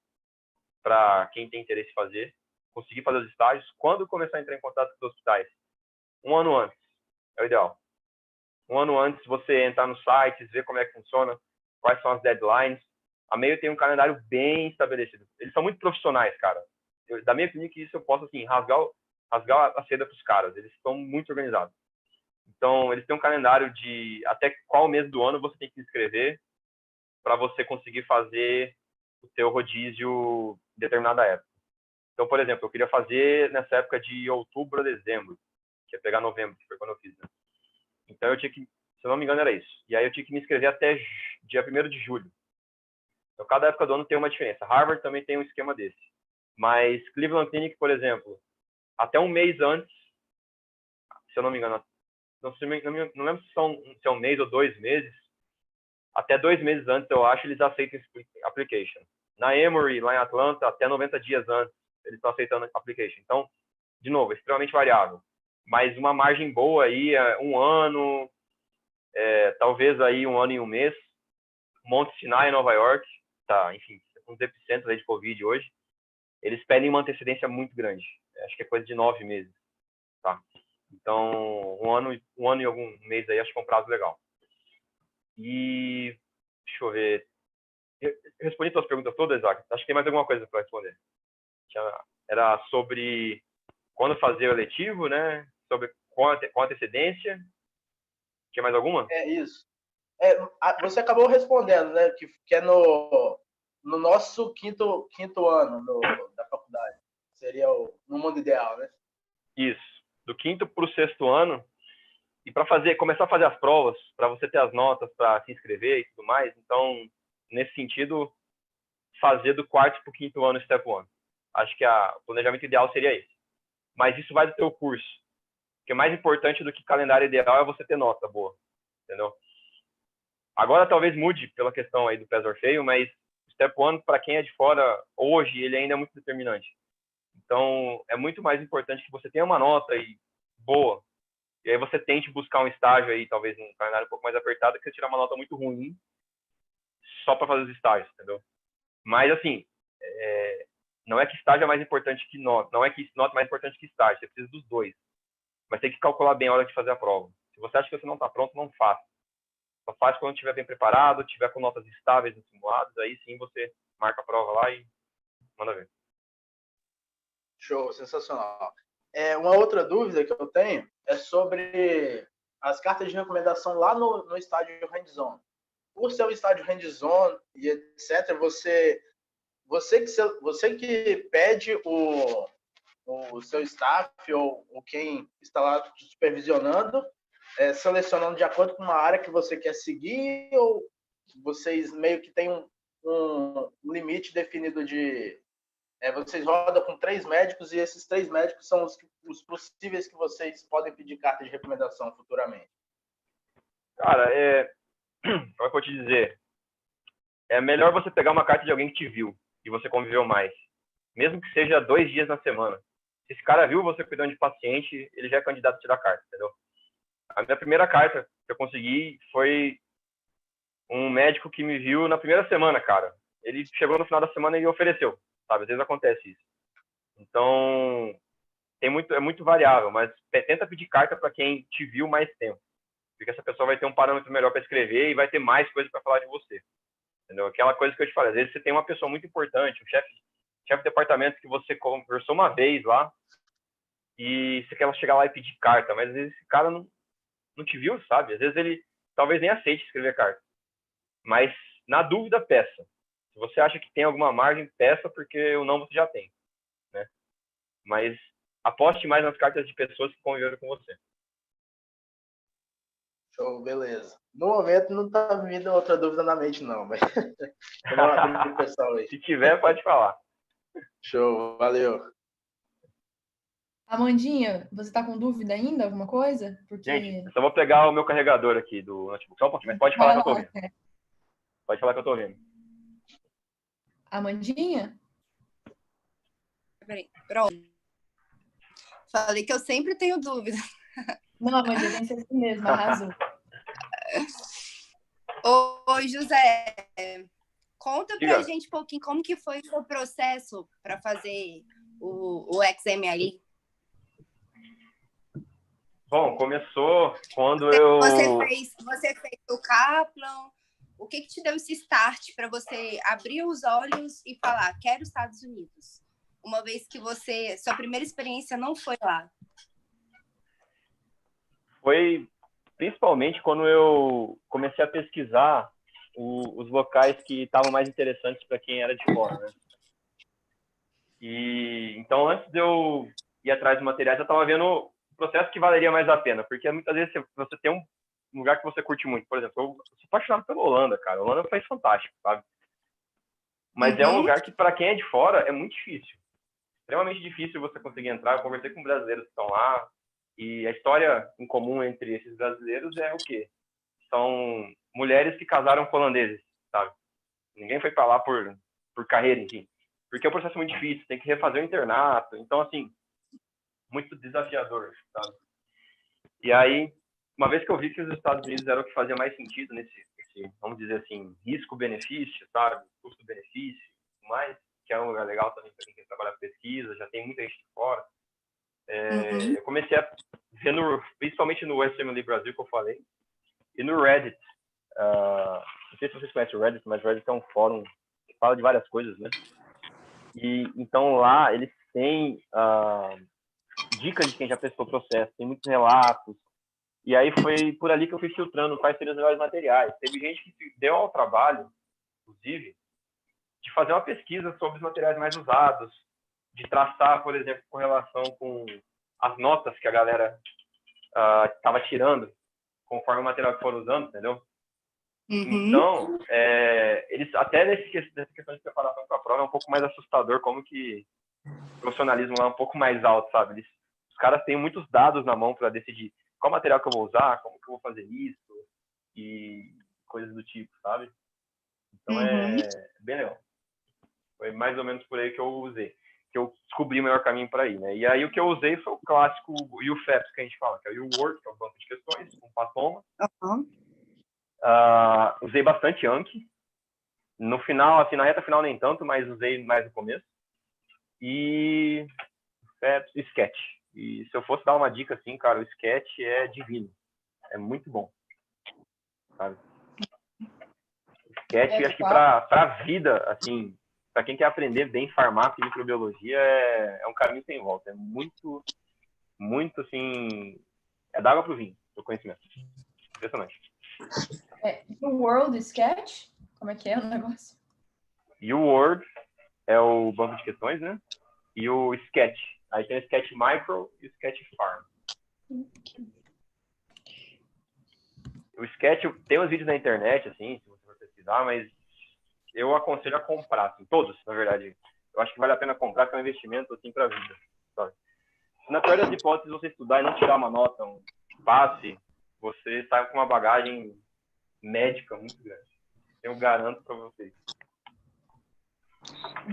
para quem tem interesse em fazer, conseguir fazer os estágios. Quando começar a entrar em contato com os hospitais? Um ano antes é o ideal. Um ano antes, você entrar no site, ver como é que funciona, quais são as deadlines. A MEIO tem um calendário bem estabelecido. Eles são muito profissionais, cara. Da minha opinião, que isso eu posso, assim, rasgar a seda para os caras. Eles estão muito organizados. Então, eles têm um calendário de até qual mês do ano você tem que se inscrever para você conseguir fazer o seu rodízio em determinada época. Então, por exemplo, eu queria fazer nessa época de outubro a dezembro, que ia pegar novembro, que foi quando eu fiz, né? Então, eu tinha que, se eu não me engano, era isso. E aí eu tinha que me inscrever até dia 1º de julho. Então, cada época do ano tem uma diferença. Harvard também tem um esquema desse. Mas Cleveland Clinic, por exemplo, até um mês antes, se eu não me engano, não lembro se é um mês ou 2 meses, até 2 meses antes, eu acho, eles aceitam esse application. Na Emory, lá em Atlanta, até 90 dias antes, eles estão aceitando application. Então, de novo, é extremamente variável. Mas uma margem boa aí é 1 ano, talvez aí 1 ano e 1 mês. Monte Sinai, em Nova York, tá, enfim, uns epicentros aí de Covid hoje, eles pedem uma antecedência muito grande. Acho que é coisa de 9 meses, tá? Então, 1 ano e algum mês aí, acho que é um prazo legal. E, deixa eu ver, eu respondi suas perguntas todas, Isaac? Acho que tem mais alguma coisa para responder. Era sobre quando fazer o eletivo, né? Sobre com antecedência. Tinha mais alguma? É isso. Você acabou respondendo, né? Que é no nosso quinto ano da faculdade. Seria no mundo ideal, né? Isso. Do 5º para o 6º ano. E para começar a fazer as provas, para você ter as notas para se inscrever e tudo mais. Então, nesse sentido, fazer do 4º para o 5º ano, step 1. Acho que o planejamento ideal seria esse. Mas isso vai do teu curso. Porque mais importante do que calendário ideal é você ter nota boa. Entendeu? Agora talvez mude pela questão aí do PES Orfeio, mas o Step 1, para quem é de fora, hoje, ele ainda é muito determinante. Então, é muito mais importante que você tenha uma nota aí boa. E aí você tente buscar um estágio aí, talvez num calendário um pouco mais apertado, que você tirar uma nota muito ruim só para fazer os estágios, entendeu? Mas, assim, não é que estágio é mais importante que nota. Não é que nota é mais importante que estágio. Você precisa dos dois. Mas tem que calcular bem a hora de fazer a prova. Se você acha que você não está pronto, não faça. Só faz quando estiver bem preparado, estiver com notas estáveis nos simulados, aí sim você marca a prova lá e manda ver. Show, sensacional. Uma outra dúvida que eu tenho é sobre as cartas de recomendação lá no estádio hands-on. Por ser um estádio hands-on e etc., você que pede o seu staff ou quem está lá te supervisionando, selecionando de acordo com uma área que você quer seguir, ou vocês meio que têm um limite definido de... vocês rodam com 3 médicos e esses 3 médicos são os possíveis que vocês podem pedir carta de recomendação futuramente? Cara, como é que eu vou te dizer? É melhor você pegar uma carta de alguém que te viu e você conviveu mais. Mesmo que seja 2 dias na semana. Se esse cara viu você cuidando de paciente, ele já é candidato a te dar carta, entendeu? A minha primeira carta que eu consegui foi um médico que me viu na primeira semana, cara. Ele chegou no final da semana e ofereceu, sabe? Às vezes acontece isso. Então, é muito variável, mas tenta pedir carta para quem te viu mais tempo. Porque essa pessoa vai ter um parâmetro melhor para escrever e vai ter mais coisas para falar de você. Entendeu? Aquela coisa que eu te falei, às vezes você tem uma pessoa muito importante, um chefe de departamento que você conversou uma vez lá e você quer chegar lá e pedir carta, mas às vezes esse cara não te viu, sabe? Às vezes ele talvez nem aceite escrever carta. Mas, na dúvida, peça. Se você acha que tem alguma margem, peça, porque o não você já tem, né? Mas aposte mais nas cartas de pessoas que conviveram com você. Show, beleza. No momento não tá vindo outra dúvida na mente, não, mas vamos abrir pro pessoal aí. Se tiver, pode falar. Show, valeu. Amandinha, você tá com dúvida ainda? Alguma coisa? Porque... Gente, eu só vou pegar o meu carregador aqui do notebook. Só um pouquinho, mas pode falar que eu tô ouvindo. Pode falar que eu tô ouvindo. Amandinha? Peraí, pronto. Falei que eu sempre tenho dúvida. Não, Amandinha, tem que ser assim mesmo, arrasou. Ô, José, conta pra Diga. gente um pouquinho como que foi o seu processo para fazer o XML. Bom, começou quando eu... Você fez o Kaplan. O que te deu esse start para você abrir os olhos e falar, quero Estados Unidos? Uma vez que sua primeira experiência não foi lá. Foi principalmente quando eu comecei a pesquisar os locais que estavam mais interessantes para quem era de fora, né? E então, antes de eu ir atrás de materiais, eu estava vendo o processo que valeria mais a pena, porque muitas vezes você tem um lugar que você curte muito. Por exemplo, eu sou apaixonado pela Holanda, cara. A Holanda é um país fantástico, sabe? Mas é um lugar que, para quem é de fora, é muito difícil. Extremamente difícil você conseguir entrar. Eu conversei com brasileiros que estão lá. E a história em comum entre esses brasileiros é o quê? São mulheres que casaram com holandeses, sabe? Ninguém foi para lá por carreira, enfim. Porque é um processo muito difícil, tem que refazer o internato. Então, assim, muito desafiador, sabe? E aí, uma vez que eu vi que os Estados Unidos era o que fazia mais sentido nesse vamos dizer assim, risco-benefício, sabe? Custo-benefício, mais, que é um lugar legal também para quem quer trabalhar com pesquisa, já tem muita gente de fora. Eu comecei a ver, principalmente no USMLE Brasil, que eu falei, e no Reddit. Não sei se vocês conhecem o Reddit, mas o Reddit é um fórum que fala de várias coisas, né? E então lá eles têm dicas de quem já prestou processo, tem muitos relatos. E aí foi por ali que eu fui filtrando quais seriam os melhores materiais. Teve gente que se deu ao trabalho, inclusive, de fazer uma pesquisa sobre os materiais mais usados, de traçar, por exemplo, correlação com as notas que a galera estava tirando conforme o material que foram usando, entendeu? Então, eles até nessa questão de preparação para a prova é um pouco mais assustador, como que o profissionalismo lá é um pouco mais alto, sabe? Os caras têm muitos dados na mão para decidir qual material que eu vou usar, como que eu vou fazer isso e coisas do tipo, sabe? Então é bem legal. Foi mais ou menos por aí que eu usei, que eu descobri o melhor caminho para ir, né? E aí o que eu usei foi o clássico UFEPS que a gente fala, que é o UWorld, que é o banco de questões, com Patoma. Usei bastante Anki. No final, assim, na reta final nem tanto, mas usei mais no começo. E UFEPS e Sketch. E se eu fosse dar uma dica, assim, cara, o Sketch é divino. É muito bom. Sabe? O Sketch, acho que pra vida, assim, para quem quer aprender bem farmácia e microbiologia, é um caminho sem volta. É muito, muito, assim, é d'água pro vinho, o conhecimento. Impressionante. O World Sketch? Como é que é o negócio? E o Word é o banco de questões, né? E o Sketch. Aí tem o Sketch Micro e o Sketch Farm. O Sketch tem uns vídeos na internet, assim, se você for pesquisar, mas eu aconselho a comprar, assim, todos, na verdade. Eu acho que vale a pena comprar, que é um investimento, assim, pra vida. Sabe? Se na pior das hipóteses você estudar e não tirar uma nota, um passe, você sai com uma bagagem médica muito grande. Eu garanto pra vocês.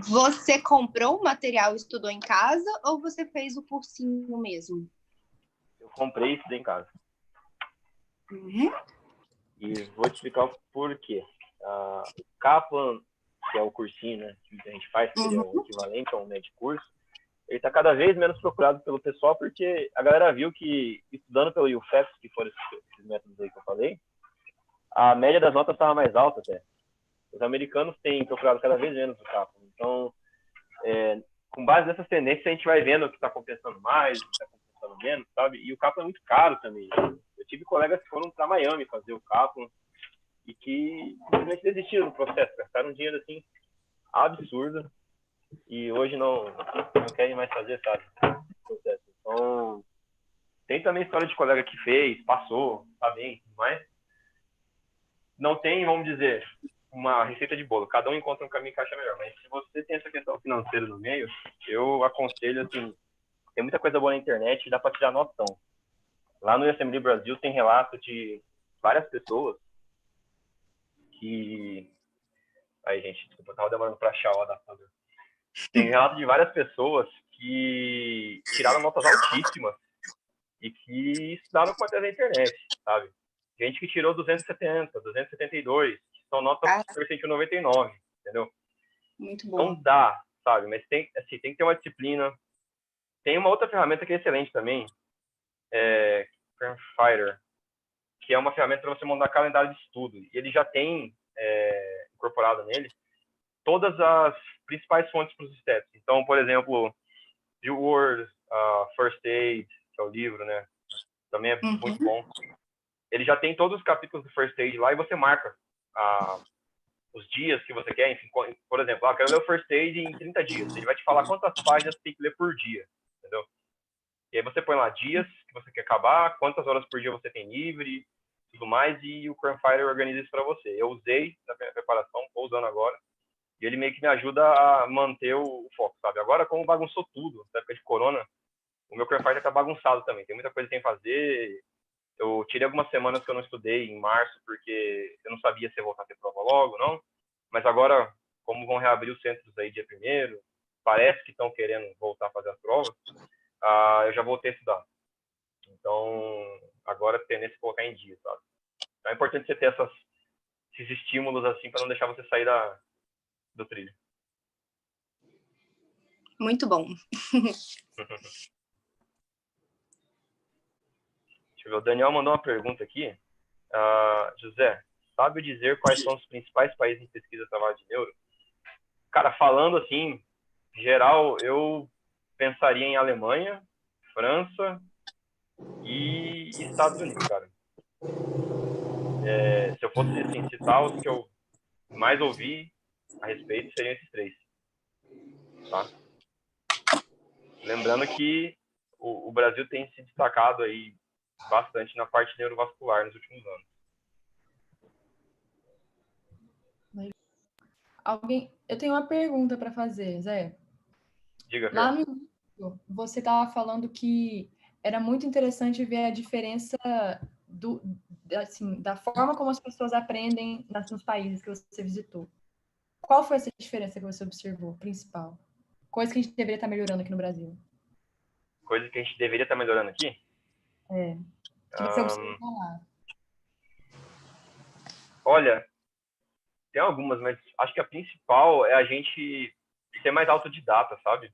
Você comprou o material e estudou em casa ou você fez o cursinho mesmo? Eu comprei e estudei em casa. E vou te explicar o porquê. O Kaplan, que é o cursinho, né, que a gente faz, que é o equivalente a um médio curso, ele está cada vez menos procurado pelo pessoal, porque a galera viu que, estudando pelo UFEPS, que foram esses métodos aí que eu falei, a média das notas estava mais alta até. Os americanos têm procurado cada vez menos o Kaplan. Então, com base nessas tendências, a gente vai vendo o que está compensando mais, o que está compensando menos, sabe? E o Kaplan é muito caro também. Eu tive colegas que foram para Miami fazer o Kaplan e que simplesmente desistiram do processo, gastaram um dinheiro assim absurdo e hoje não querem mais fazer, sabe? O processo. Então, tem também história de colega que fez, passou, tá bem, mas não tem, vamos dizer, uma receita de bolo. Cada um encontra um caminho que acha melhor. Mas se você tem essa questão financeira no meio, eu aconselho, assim, tem muita coisa boa na internet, dá para tirar notão. Lá no USMLE Brasil tem relato de várias pessoas que... Aí, gente, desculpa, eu tava demorando para achar o adaptador. Tem relato de várias pessoas que tiraram notas altíssimas e que estudaram com a da internet, sabe? Gente que tirou 270, 272, que são notas percentil 99, entendeu? Muito bom. Não dá, sabe? Mas tem que ter uma disciplina. Tem uma outra ferramenta que é excelente também, Cranfighter, que é uma ferramenta para você montar calendário de estudo. E ele já tem incorporado nele todas as principais fontes para os steps. Então, por exemplo, UWorld, First Aid, que é o livro, né? Também é muito bom. Ele já tem todos os capítulos do First Aid lá e você marca os dias que você quer. Enfim, por exemplo, eu quero ler o First Aid em 30 dias. Ele vai te falar quantas páginas você tem que ler por dia, entendeu? E aí você põe lá dias que você quer acabar, quantas horas por dia você tem livre, tudo mais, e o Cranfighter organiza isso para você. Eu usei na minha preparação, estou usando agora, e ele meio que me ajuda a manter o foco, sabe? Agora, como bagunçou tudo, na época de corona, o meu career tá bagunçado também. Tem muita coisa sem fazer. Eu tirei algumas semanas que eu não estudei em março, porque eu não sabia se ia voltar a ter prova logo, não. Mas agora, como vão reabrir os centros aí dia 1º, parece que estão querendo voltar a fazer as provas, eu já voltei a estudar. Então, agora a tendência é colocar em dia, sabe? Então, é importante você ter esses estímulos assim para não deixar você sair do trilho. Muito bom. Deixa eu ver, o Daniel mandou uma pergunta aqui. José, sabe dizer quais são os principais países em pesquisa de trabalho de neuro? Cara, falando assim, em geral, eu pensaria em Alemanha, França e Estados Unidos, cara. Se eu fosse assim, citar os que eu mais ouvi a respeito, seriam esses 3. Tá? Lembrando que o Brasil tem se destacado aí bastante na parte neurovascular nos últimos anos. Eu tenho uma pergunta para fazer, Zé. Diga, Lá no início, você estava falando que era muito interessante ver a diferença da forma como as pessoas aprendem nos países que você visitou. Qual foi essa diferença que você observou, principal? Coisa que a gente deveria estar melhorando aqui no Brasil. Coisa que a gente deveria estar melhorando aqui? Que você observou lá. Olha, tem algumas, mas acho que a principal é a gente ser mais autodidata, sabe?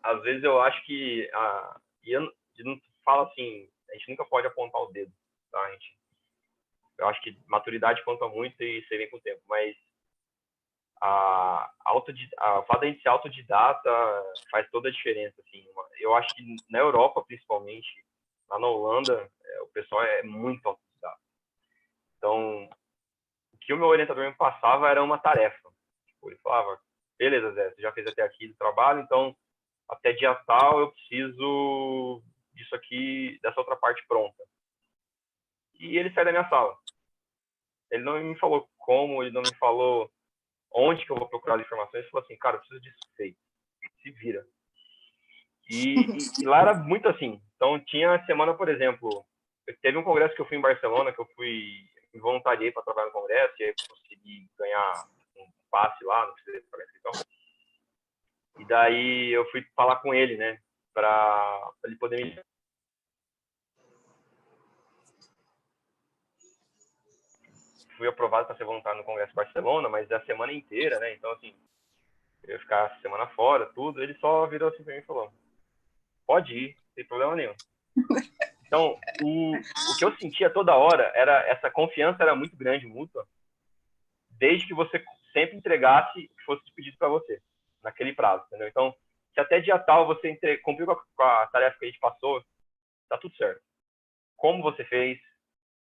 Às vezes eu acho que e eu não falo assim, a gente nunca pode apontar o dedo, tá, eu acho que maturidade conta muito e isso vem com o tempo, mas o fato de a gente ser autodidata faz toda a diferença, assim. Eu acho que na Europa, principalmente, lá na Holanda, o pessoal é muito autodidata. Então, o que o meu orientador me passava era uma tarefa. Tipo, ele falava, beleza, Zé, você já fez até aqui do trabalho, então até dia tal eu preciso disso aqui, dessa outra parte pronta. E ele sai da minha sala. Ele não me falou como, ele não me falou onde que eu vou procurar as informações. Ele falou assim, cara, eu preciso disso feito. Se vira. E lá era muito assim. Então tinha a semana, por exemplo, teve um congresso que eu fui em Barcelona, que eu me voluntariei para trabalhar no congresso, e aí eu consegui ganhar um passe lá, não precisei pagar inscrição. E daí eu fui falar com ele, né, para ele poder me... Fui aprovado para ser voluntário no Congresso de Barcelona, mas a semana inteira, né, então assim, eu ia ficar a semana fora, tudo, ele só virou assim para mim e falou, pode ir, não tem problema nenhum. Então, o que eu sentia toda hora, essa confiança era muito grande, mútua, desde que você sempre entregasse o que fosse pedido para você, naquele prazo, entendeu? Então, se até dia tal você cumpriu com a tarefa que a gente passou, tá tudo certo. Como você fez,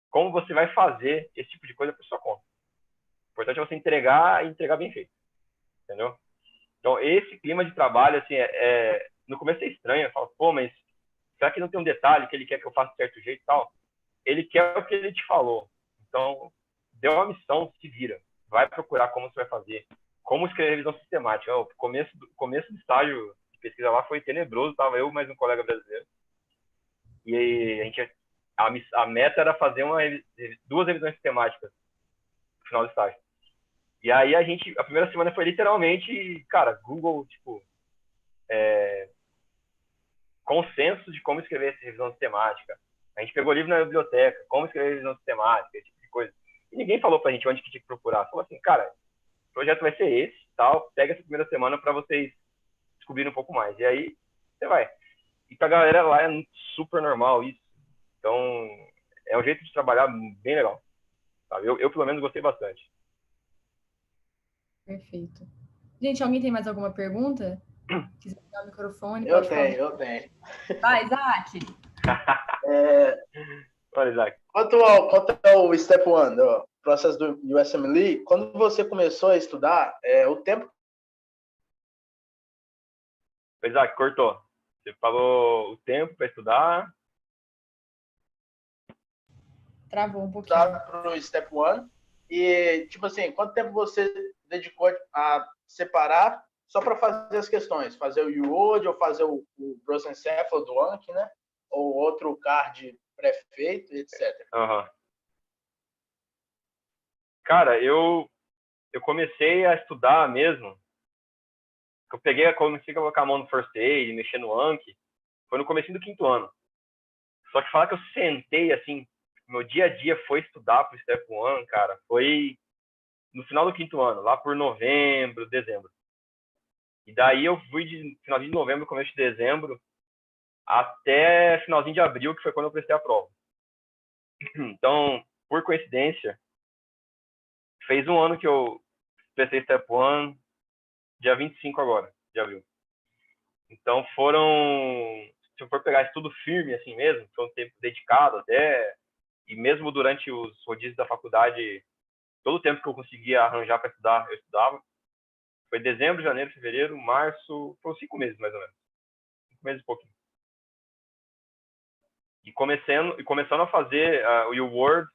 como você vai fazer esse tipo de coisa por sua conta. O importante é você entregar e entregar bem feito, entendeu? Então, esse clima de trabalho, assim, no começo é estranho, eu falo, pô, mas será que não tem um detalhe que ele quer que eu faça de certo jeito e tal? Ele quer o que ele te falou. Então, deu uma missão, se vira. Vai procurar como você vai fazer. Como escrever revisão sistemática. O começo do estágio de pesquisa lá foi tenebroso. Tava eu mais um colega brasileiro. E aí, a meta era fazer 2 revisões sistemáticas no final do estágio. E aí a primeira semana foi literalmente, cara, Google, tipo, consenso de como escrever essa revisão sistemática. A gente pegou livro na biblioteca, como escrever revisão sistemática, esse tipo de coisa. E ninguém falou pra gente onde que tinha que procurar. Falou assim, cara, o projeto vai ser esse, tal, pega essa primeira semana para vocês descobrirem um pouco mais. E aí, você vai. E pra galera lá é super normal isso. Então, é um jeito de trabalhar bem legal. Sabe? Eu pelo menos, gostei bastante. Perfeito. Gente, alguém tem mais alguma pergunta? Quiser pegar o microfone, eu tenho. Vai, Isaac. Olha, Isaac. Quanto ao Step 1, o processo do USMLE, quando você começou a estudar, o tempo... Isaac, cortou. Você falou o tempo para estudar. Travou um pouquinho. Para o Step 1. E, tipo assim, quanto tempo você dedicou a separar só para fazer as questões, fazer o UOD ou fazer o prosencéfalo do Anki, né? Ou outro card pré-feito, etc. Uhum. Cara, eu comecei a estudar mesmo. Comecei a colocar a mão no First Aid, mexer no Anki, foi no começo do 5º ano. Só que falar que eu sentei, assim, meu dia a dia foi estudar pro Step 1, cara, foi no final do 5º ano, lá por novembro, dezembro. E daí eu fui de finalzinho de novembro, começo de dezembro, até finalzinho de abril, que foi quando eu prestei a prova. Então, por coincidência, fez um ano que eu prestei Step 1, dia 25 agora, de abril. Então se eu for pegar estudo firme assim mesmo, foi um tempo dedicado até, e mesmo durante os rodízios da faculdade, todo o tempo que eu conseguia arranjar para estudar, eu estudava. Foi dezembro, janeiro, fevereiro, março, foram 5 meses mais ou menos. 5 meses e pouquinho. E começando a fazer o Word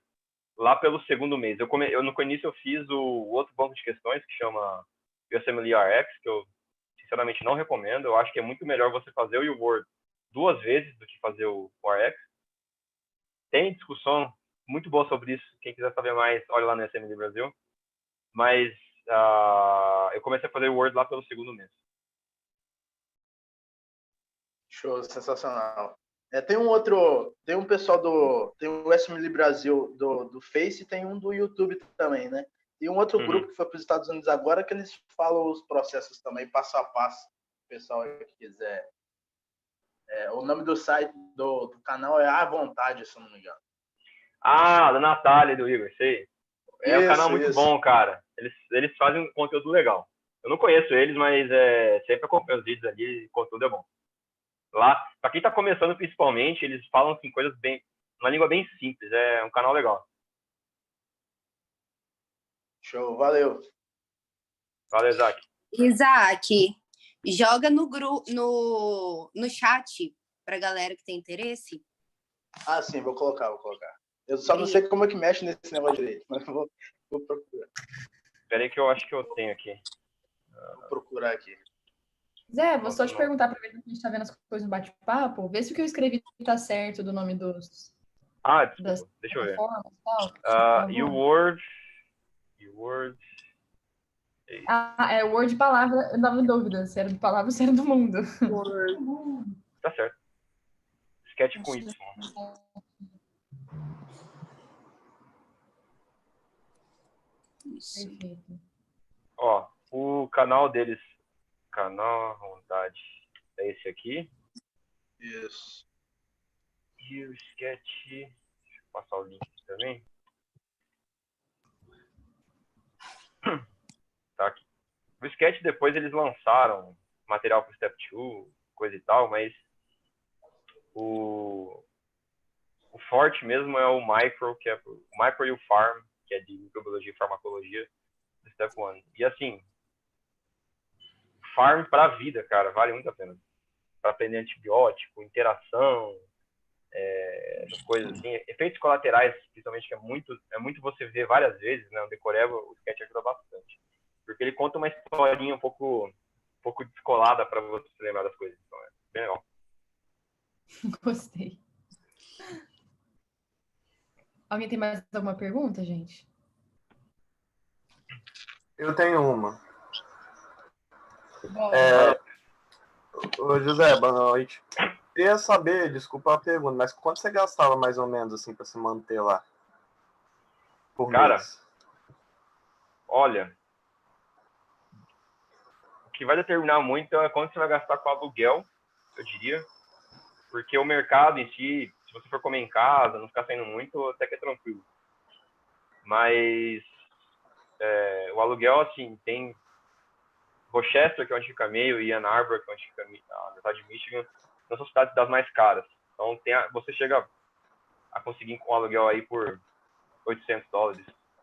lá pelo 2º mês. No início eu fiz o outro banco de questões, que chama USMLE RX, que eu sinceramente não recomendo. Eu acho que é muito melhor você fazer o Word 2 vezes do que fazer o RX. Tem discussão muito boa sobre isso. Quem quiser saber mais, olha lá no USMLE Brasil. Mas eu comecei a fazer o Word lá pelo 2º mês. Show, sensacional. Tem um pessoal tem o USMLE Brasil do Face e tem um do YouTube também, né? E um outro grupo que foi para os Estados Unidos agora, que eles falam os processos também, passo a passo. O pessoal que quiser. O nome do site do canal é À Vontade, se eu não me engano. Da Natália e do Igor, sei. Um canal muito bom, cara. Eles fazem um conteúdo legal. Eu não conheço eles, mas sempre acompanho os vídeos ali, o conteúdo é bom. Lá, pra quem tá começando principalmente, eles falam assim, coisas uma língua bem simples. É um canal legal. Show, valeu. Valeu, Isaac. Isaac, joga no chat pra galera que tem interesse. Sim, vou colocar. Eu só não sei como é que mexe nesse negócio direito, mas vou procurar. Espera aí que eu acho que eu tenho aqui. Vou procurar aqui. Zé, vou só te perguntar para ver se a gente tá vendo as coisas no bate-papo. Vê se o que eu escrevi tá certo do nome dos... Desculpa. Deixa eu ver. E o Word... é Word palavra, eu tava em dúvida se era de palavra ou se era do mundo. Tá certo. Sketch com Y. Perfeito. Ó, o canal deles, canal vontade, é esse aqui. Isso. E o Sketch, deixa eu passar o link aqui também. Tá aqui. O Sketch depois eles lançaram material pro Step 2, coisa e tal, mas o forte mesmo é o Micro, que é o Micro e o Farm, que é de microbiologia e farmacologia do Step 1. E assim, Farm pra vida, cara, vale muito a pena. Para aprender antibiótico, interação, essas coisas assim. Efeitos colaterais, principalmente, que é muito você ver várias vezes, né? O decoreba, o Sketch ajuda bastante. Porque ele conta uma historinha um pouco descolada para você lembrar das coisas. Então é bem legal. Gostei. Alguém tem mais alguma pergunta, gente? Eu tenho uma. Ô, José, boa noite. Queria saber, desculpa a pergunta, mas quanto você gastava mais ou menos assim para se manter lá? Por mês? Olha, o que vai determinar muito é quanto você vai gastar com aluguel, eu diria. Porque o mercado em si, se você for comer em casa, não ficar saindo muito, até que é tranquilo. Mas o aluguel, assim, tem Rochester, que é onde fica meio, e Ann Arbor, que é onde fica a metade de Michigan, não são cidades das mais caras. Então, você chega a conseguir com um aluguel aí por $800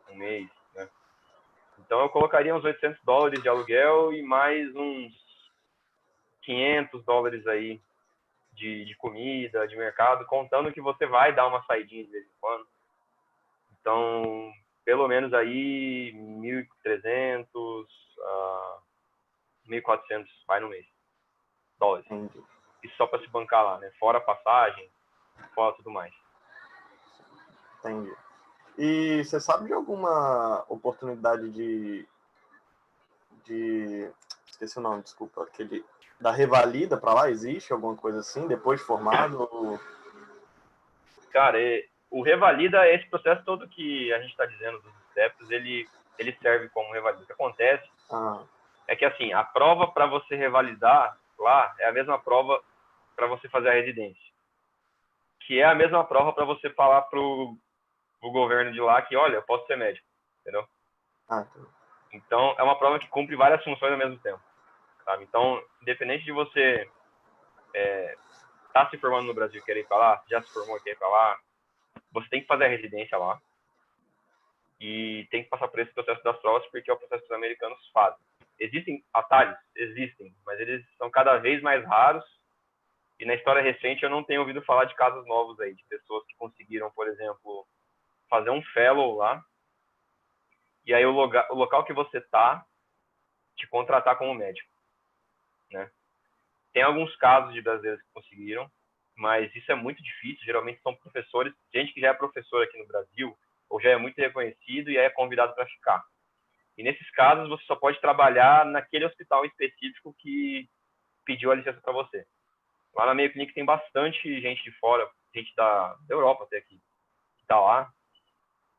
um mês, né? Então, eu colocaria uns $800 de aluguel e mais uns $500 aí de comida, de mercado, contando que você vai dar uma saidinha de vez em quando. Então, pelo menos aí 1.300, 1.400 vai no mês. Dólares. Entendi. Isso só para se bancar lá, né? Fora a passagem, fora tudo mais. Entendi. E você sabe de alguma oportunidade de... Esqueci o nome, desculpa. Da revalida para lá? Existe alguma coisa assim, depois de formado? Ou... Cara, o revalida, esse processo todo que a gente está dizendo dos steps, ele serve como revalida. O que acontece é que, assim, a prova para você revalidar lá é a mesma prova para você fazer a residência. Que é a mesma prova para você falar pro governo de lá que, olha, eu posso ser médico, entendeu? Então, é uma prova que cumpre várias funções ao mesmo tempo, sabe? Então, independente de você tá se formando no Brasil e querer ir para lá, já se formou e quer ir para lá, você tem que fazer a residência lá e tem que passar por esse processo das provas, porque é o processo que os americanos fazem. Existem atalhos? Existem, mas eles são cada vez mais raros e na história recente eu não tenho ouvido falar de casos novos aí, de pessoas que conseguiram, por exemplo, fazer um fellow lá e aí o local que você tá te contratar como médico, né? Tem alguns casos de brasileiros que conseguiram, mas isso é muito difícil. Geralmente são professores, gente que já é professor aqui no Brasil, ou já é muito reconhecido e aí é convidado para ficar. E nesses casos, você só pode trabalhar naquele hospital específico que pediu a licença para você. Lá na Mayo Clinic tem bastante gente de fora, gente da Europa até aqui, que está lá,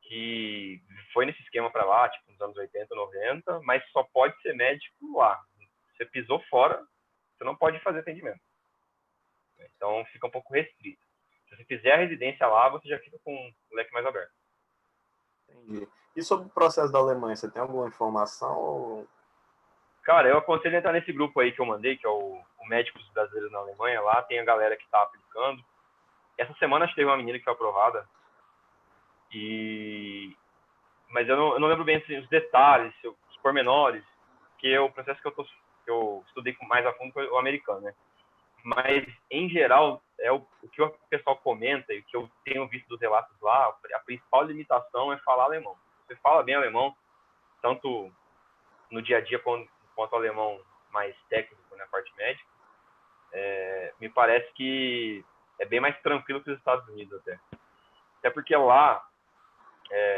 que foi nesse esquema para lá, tipo, nos anos 80, 90, mas só pode ser médico lá. Você pisou fora, você não pode fazer atendimento. Então, fica um pouco restrito. Se você fizer a residência lá, você já fica com o leque mais aberto. Entendi. E sobre o processo da Alemanha, você tem alguma informação? Ou... Cara, eu aconselho entrar nesse grupo aí que eu mandei, que é o Médicos Brasileiros na Alemanha. Lá tem a galera que está aplicando. Essa semana acho que teve uma menina que foi aprovada. Mas eu não lembro bem assim, os detalhes, os pormenores, que é o processo que eu estudei mais a fundo foi o americano, né? Mas, em geral, o que o pessoal comenta e o que eu tenho visto dos relatos lá, a principal limitação é falar alemão. Você fala bem alemão, tanto no dia a dia quanto o alemão mais técnico, na parte médica, me parece que é bem mais tranquilo que os Estados Unidos até. Até porque lá,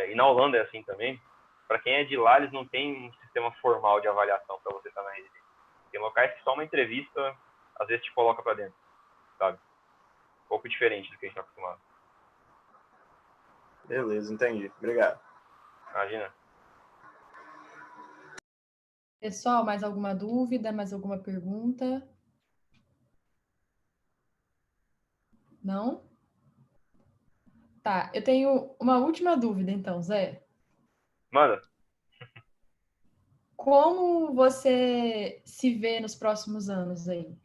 e na Holanda é assim também, para quem é de lá, eles não têm um sistema formal de avaliação para você estar na residência. Tem locais que só uma entrevista às vezes te coloca para dentro, sabe? Um pouco diferente do que a gente está acostumado. Beleza, entendi. Obrigado. Imagina. Pessoal, mais alguma dúvida, mais alguma pergunta? Não? Tá, eu tenho uma última dúvida então, Zé. Manda. Como você se vê nos próximos anos aí?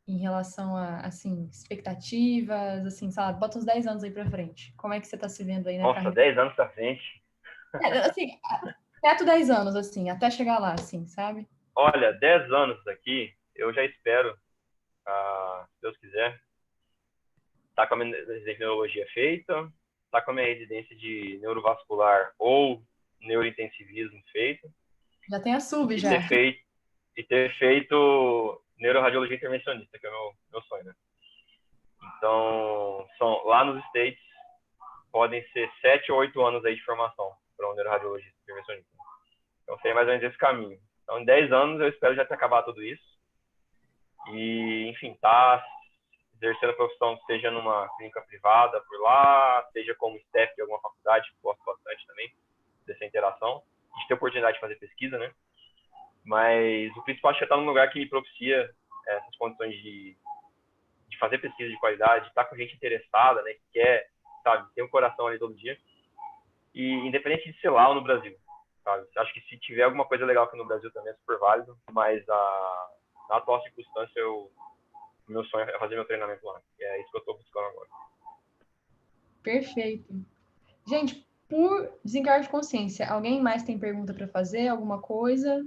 Em relação a, assim, expectativas, assim, sabe? Bota uns 10 anos aí pra frente. Como é que você tá se vendo aí na Nossa, carreira? 10 anos pra frente. Assim, perto 10 anos, assim, até chegar lá, assim, sabe? Olha, 10 anos daqui, eu já espero, se Deus quiser, tá com a minha residência de neurologia feita, tá com a minha residência de neurovascular ou neurointensivismo feita. Já tem a sub, já. Ter feito neuroradiologia intervencionista, que é o meu sonho, né? Então, lá nos States, podem ser 7 ou 8 anos aí de formação para um neuroradiologista intervencionista. Então, seria mais ou menos esse caminho. Então, em 10 anos, eu espero já ter acabado tudo isso. E, enfim, tá exercendo a profissão, seja numa clínica privada por lá, seja como staff de alguma faculdade, que gosto bastante também dessa interação, de ter oportunidade de fazer pesquisa, né? Mas o principal é estar num lugar que me propicia essas condições de fazer pesquisa de qualidade, de estar com gente interessada, né, que quer, sabe, ter um coração ali todo dia. E independente de ser lá ou no Brasil, sabe? Acho que se tiver alguma coisa legal aqui no Brasil também é super válido, mas na atual circunstância, meu sonho é fazer meu treinamento lá. E é isso que eu estou buscando agora. Perfeito. Gente, por desencargo de consciência, alguém mais tem pergunta para fazer? Alguma coisa?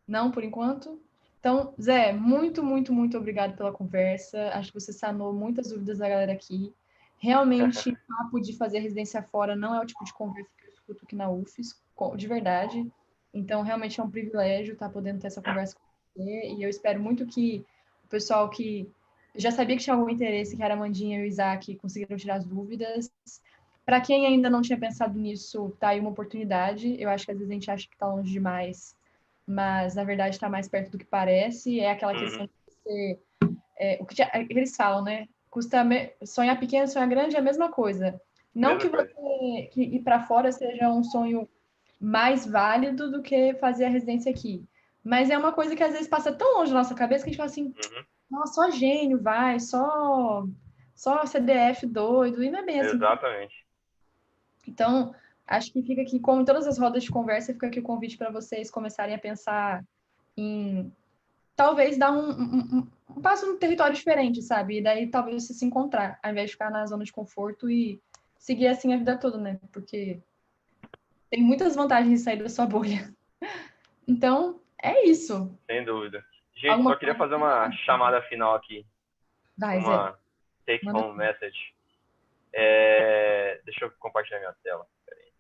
Não, por enquanto? Então, Zé, muito, muito, muito obrigado pela conversa. Acho que você sanou muitas dúvidas da galera aqui. Realmente, papo de fazer residência fora não é o tipo de conversa que eu escuto aqui na UFES, de verdade. Então, realmente é um privilégio estar podendo ter essa conversa com você. E eu espero muito que o pessoal que já sabia que tinha algum interesse, que era a Amandinha e o Isaac, conseguiram tirar as dúvidas. Para quem ainda não tinha pensado nisso, tá aí uma oportunidade. Eu acho que às vezes a gente acha que está longe demais, mas na verdade está mais perto do que parece. É aquela questão de você. O que eles falam, né? Sonhar pequeno, sonhar grande é a mesma coisa. Não que você que ir para fora seja um sonho mais válido do que fazer a residência aqui. Mas é uma coisa que às vezes passa tão longe da nossa cabeça que a gente fala assim, nossa, só gênio vai, só CDF doido, e não é bem assim. Exatamente. Então, acho que fica aqui, como em todas as rodas de conversa, fica aqui o convite para vocês começarem a pensar em talvez dar um passo num território diferente, sabe? E daí talvez você se encontrar, ao invés de ficar na zona de conforto e seguir assim a vida toda, né? Porque tem muitas vantagens de sair da sua bolha. Então, é isso. Sem dúvida. Gente, só queria fazer uma chamada final aqui. Vai, uma Zé. take-home message. Deixa eu compartilhar minha tela. Peraí.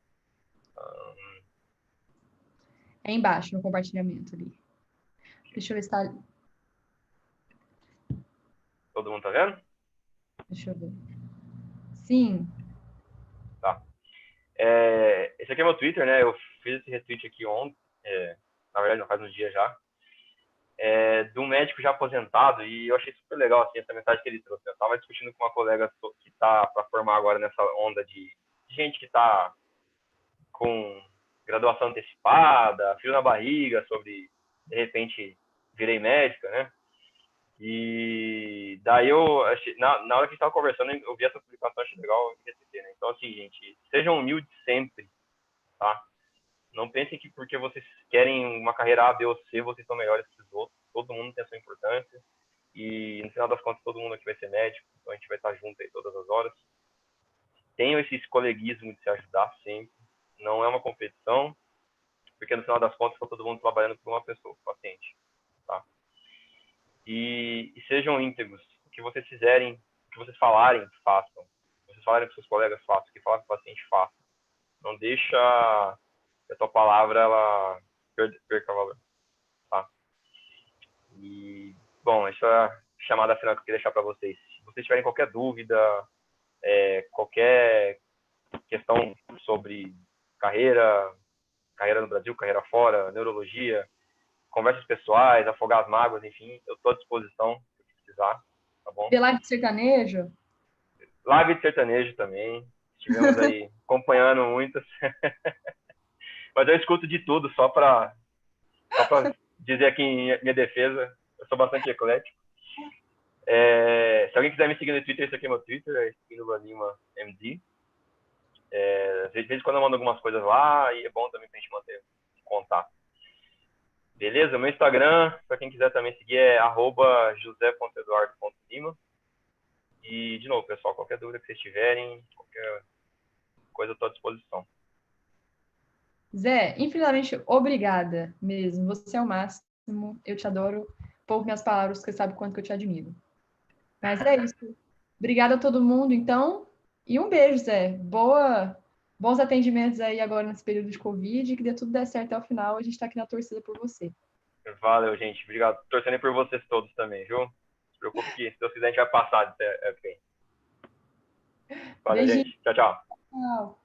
É embaixo, no compartilhamento ali. Deixa eu ver se tá... Todo mundo tá vendo? Deixa eu ver. Sim. Tá. Esse aqui é meu Twitter, né? Eu fiz esse retweet aqui ontem. Na verdade, não faz uns dias já. De um médico já aposentado, e eu achei super legal assim, essa mensagem que ele trouxe. Eu estava discutindo com uma colega que está para formar agora nessa onda de gente que está com graduação antecipada, frio na barriga, sobre, de repente, virei médica, né? E daí eu achei, na hora que a gente estava conversando, eu vi essa publicação, achei legal receber, né? Então, assim, gente, sejam humildes sempre, tá? Não pensem que porque vocês querem uma carreira A, B ou C, vocês são melhores que os outros. Todo mundo tem a sua importância. E, no final das contas, todo mundo aqui vai ser médico. Então, a gente vai estar junto aí todas as horas. Tenham esse coleguismo de se ajudar sempre. Não é uma competição. Porque, no final das contas, está todo mundo trabalhando por uma pessoa, paciente. Tá? E sejam íntegros. O que vocês fizerem, o que vocês falarem, façam. O que vocês falarem para seus colegas, façam. O que falarem para o paciente, façam. Não deixa a tua palavra ela perca valor, tá? E, bom, essa é a chamada final que eu queria deixar para vocês. Se vocês tiverem qualquer dúvida, qualquer questão sobre carreira no Brasil, carreira fora, neurologia, conversas pessoais, afogar as mágoas, enfim, eu estou à disposição se precisar, tá bom? Live de sertanejo? Live de sertanejo também. Estivemos aí acompanhando muitas. Mas eu escuto de tudo, só para dizer aqui em minha defesa, eu sou bastante eclético. Se alguém quiser me seguir no Twitter, esse aqui é meu Twitter, é Espíndola Lima MD. De vez em quando eu mando algumas coisas lá e é bom também pra gente manter contato. Beleza? Meu Instagram, para quem quiser também seguir, é @josé.eduardo.lima. E, de novo, pessoal, qualquer dúvida que vocês tiverem, qualquer coisa, eu estou à disposição. Zé, infinitamente obrigada mesmo. Você é o máximo. Eu te adoro. Pouco minhas palavras, porque você sabe o quanto que eu te admiro. Mas é isso. Obrigada a todo mundo, então. E um beijo, Zé. Bons atendimentos aí agora nesse período de Covid. Que dê tudo der certo até o final. A gente está aqui na torcida por você. Valeu, gente. Obrigado. Torcendo por vocês todos também, viu? Não se preocupe que, se Deus quiser, a gente vai passar. Valeu, Beijinho. gente. Tchau, tchau. Tchau.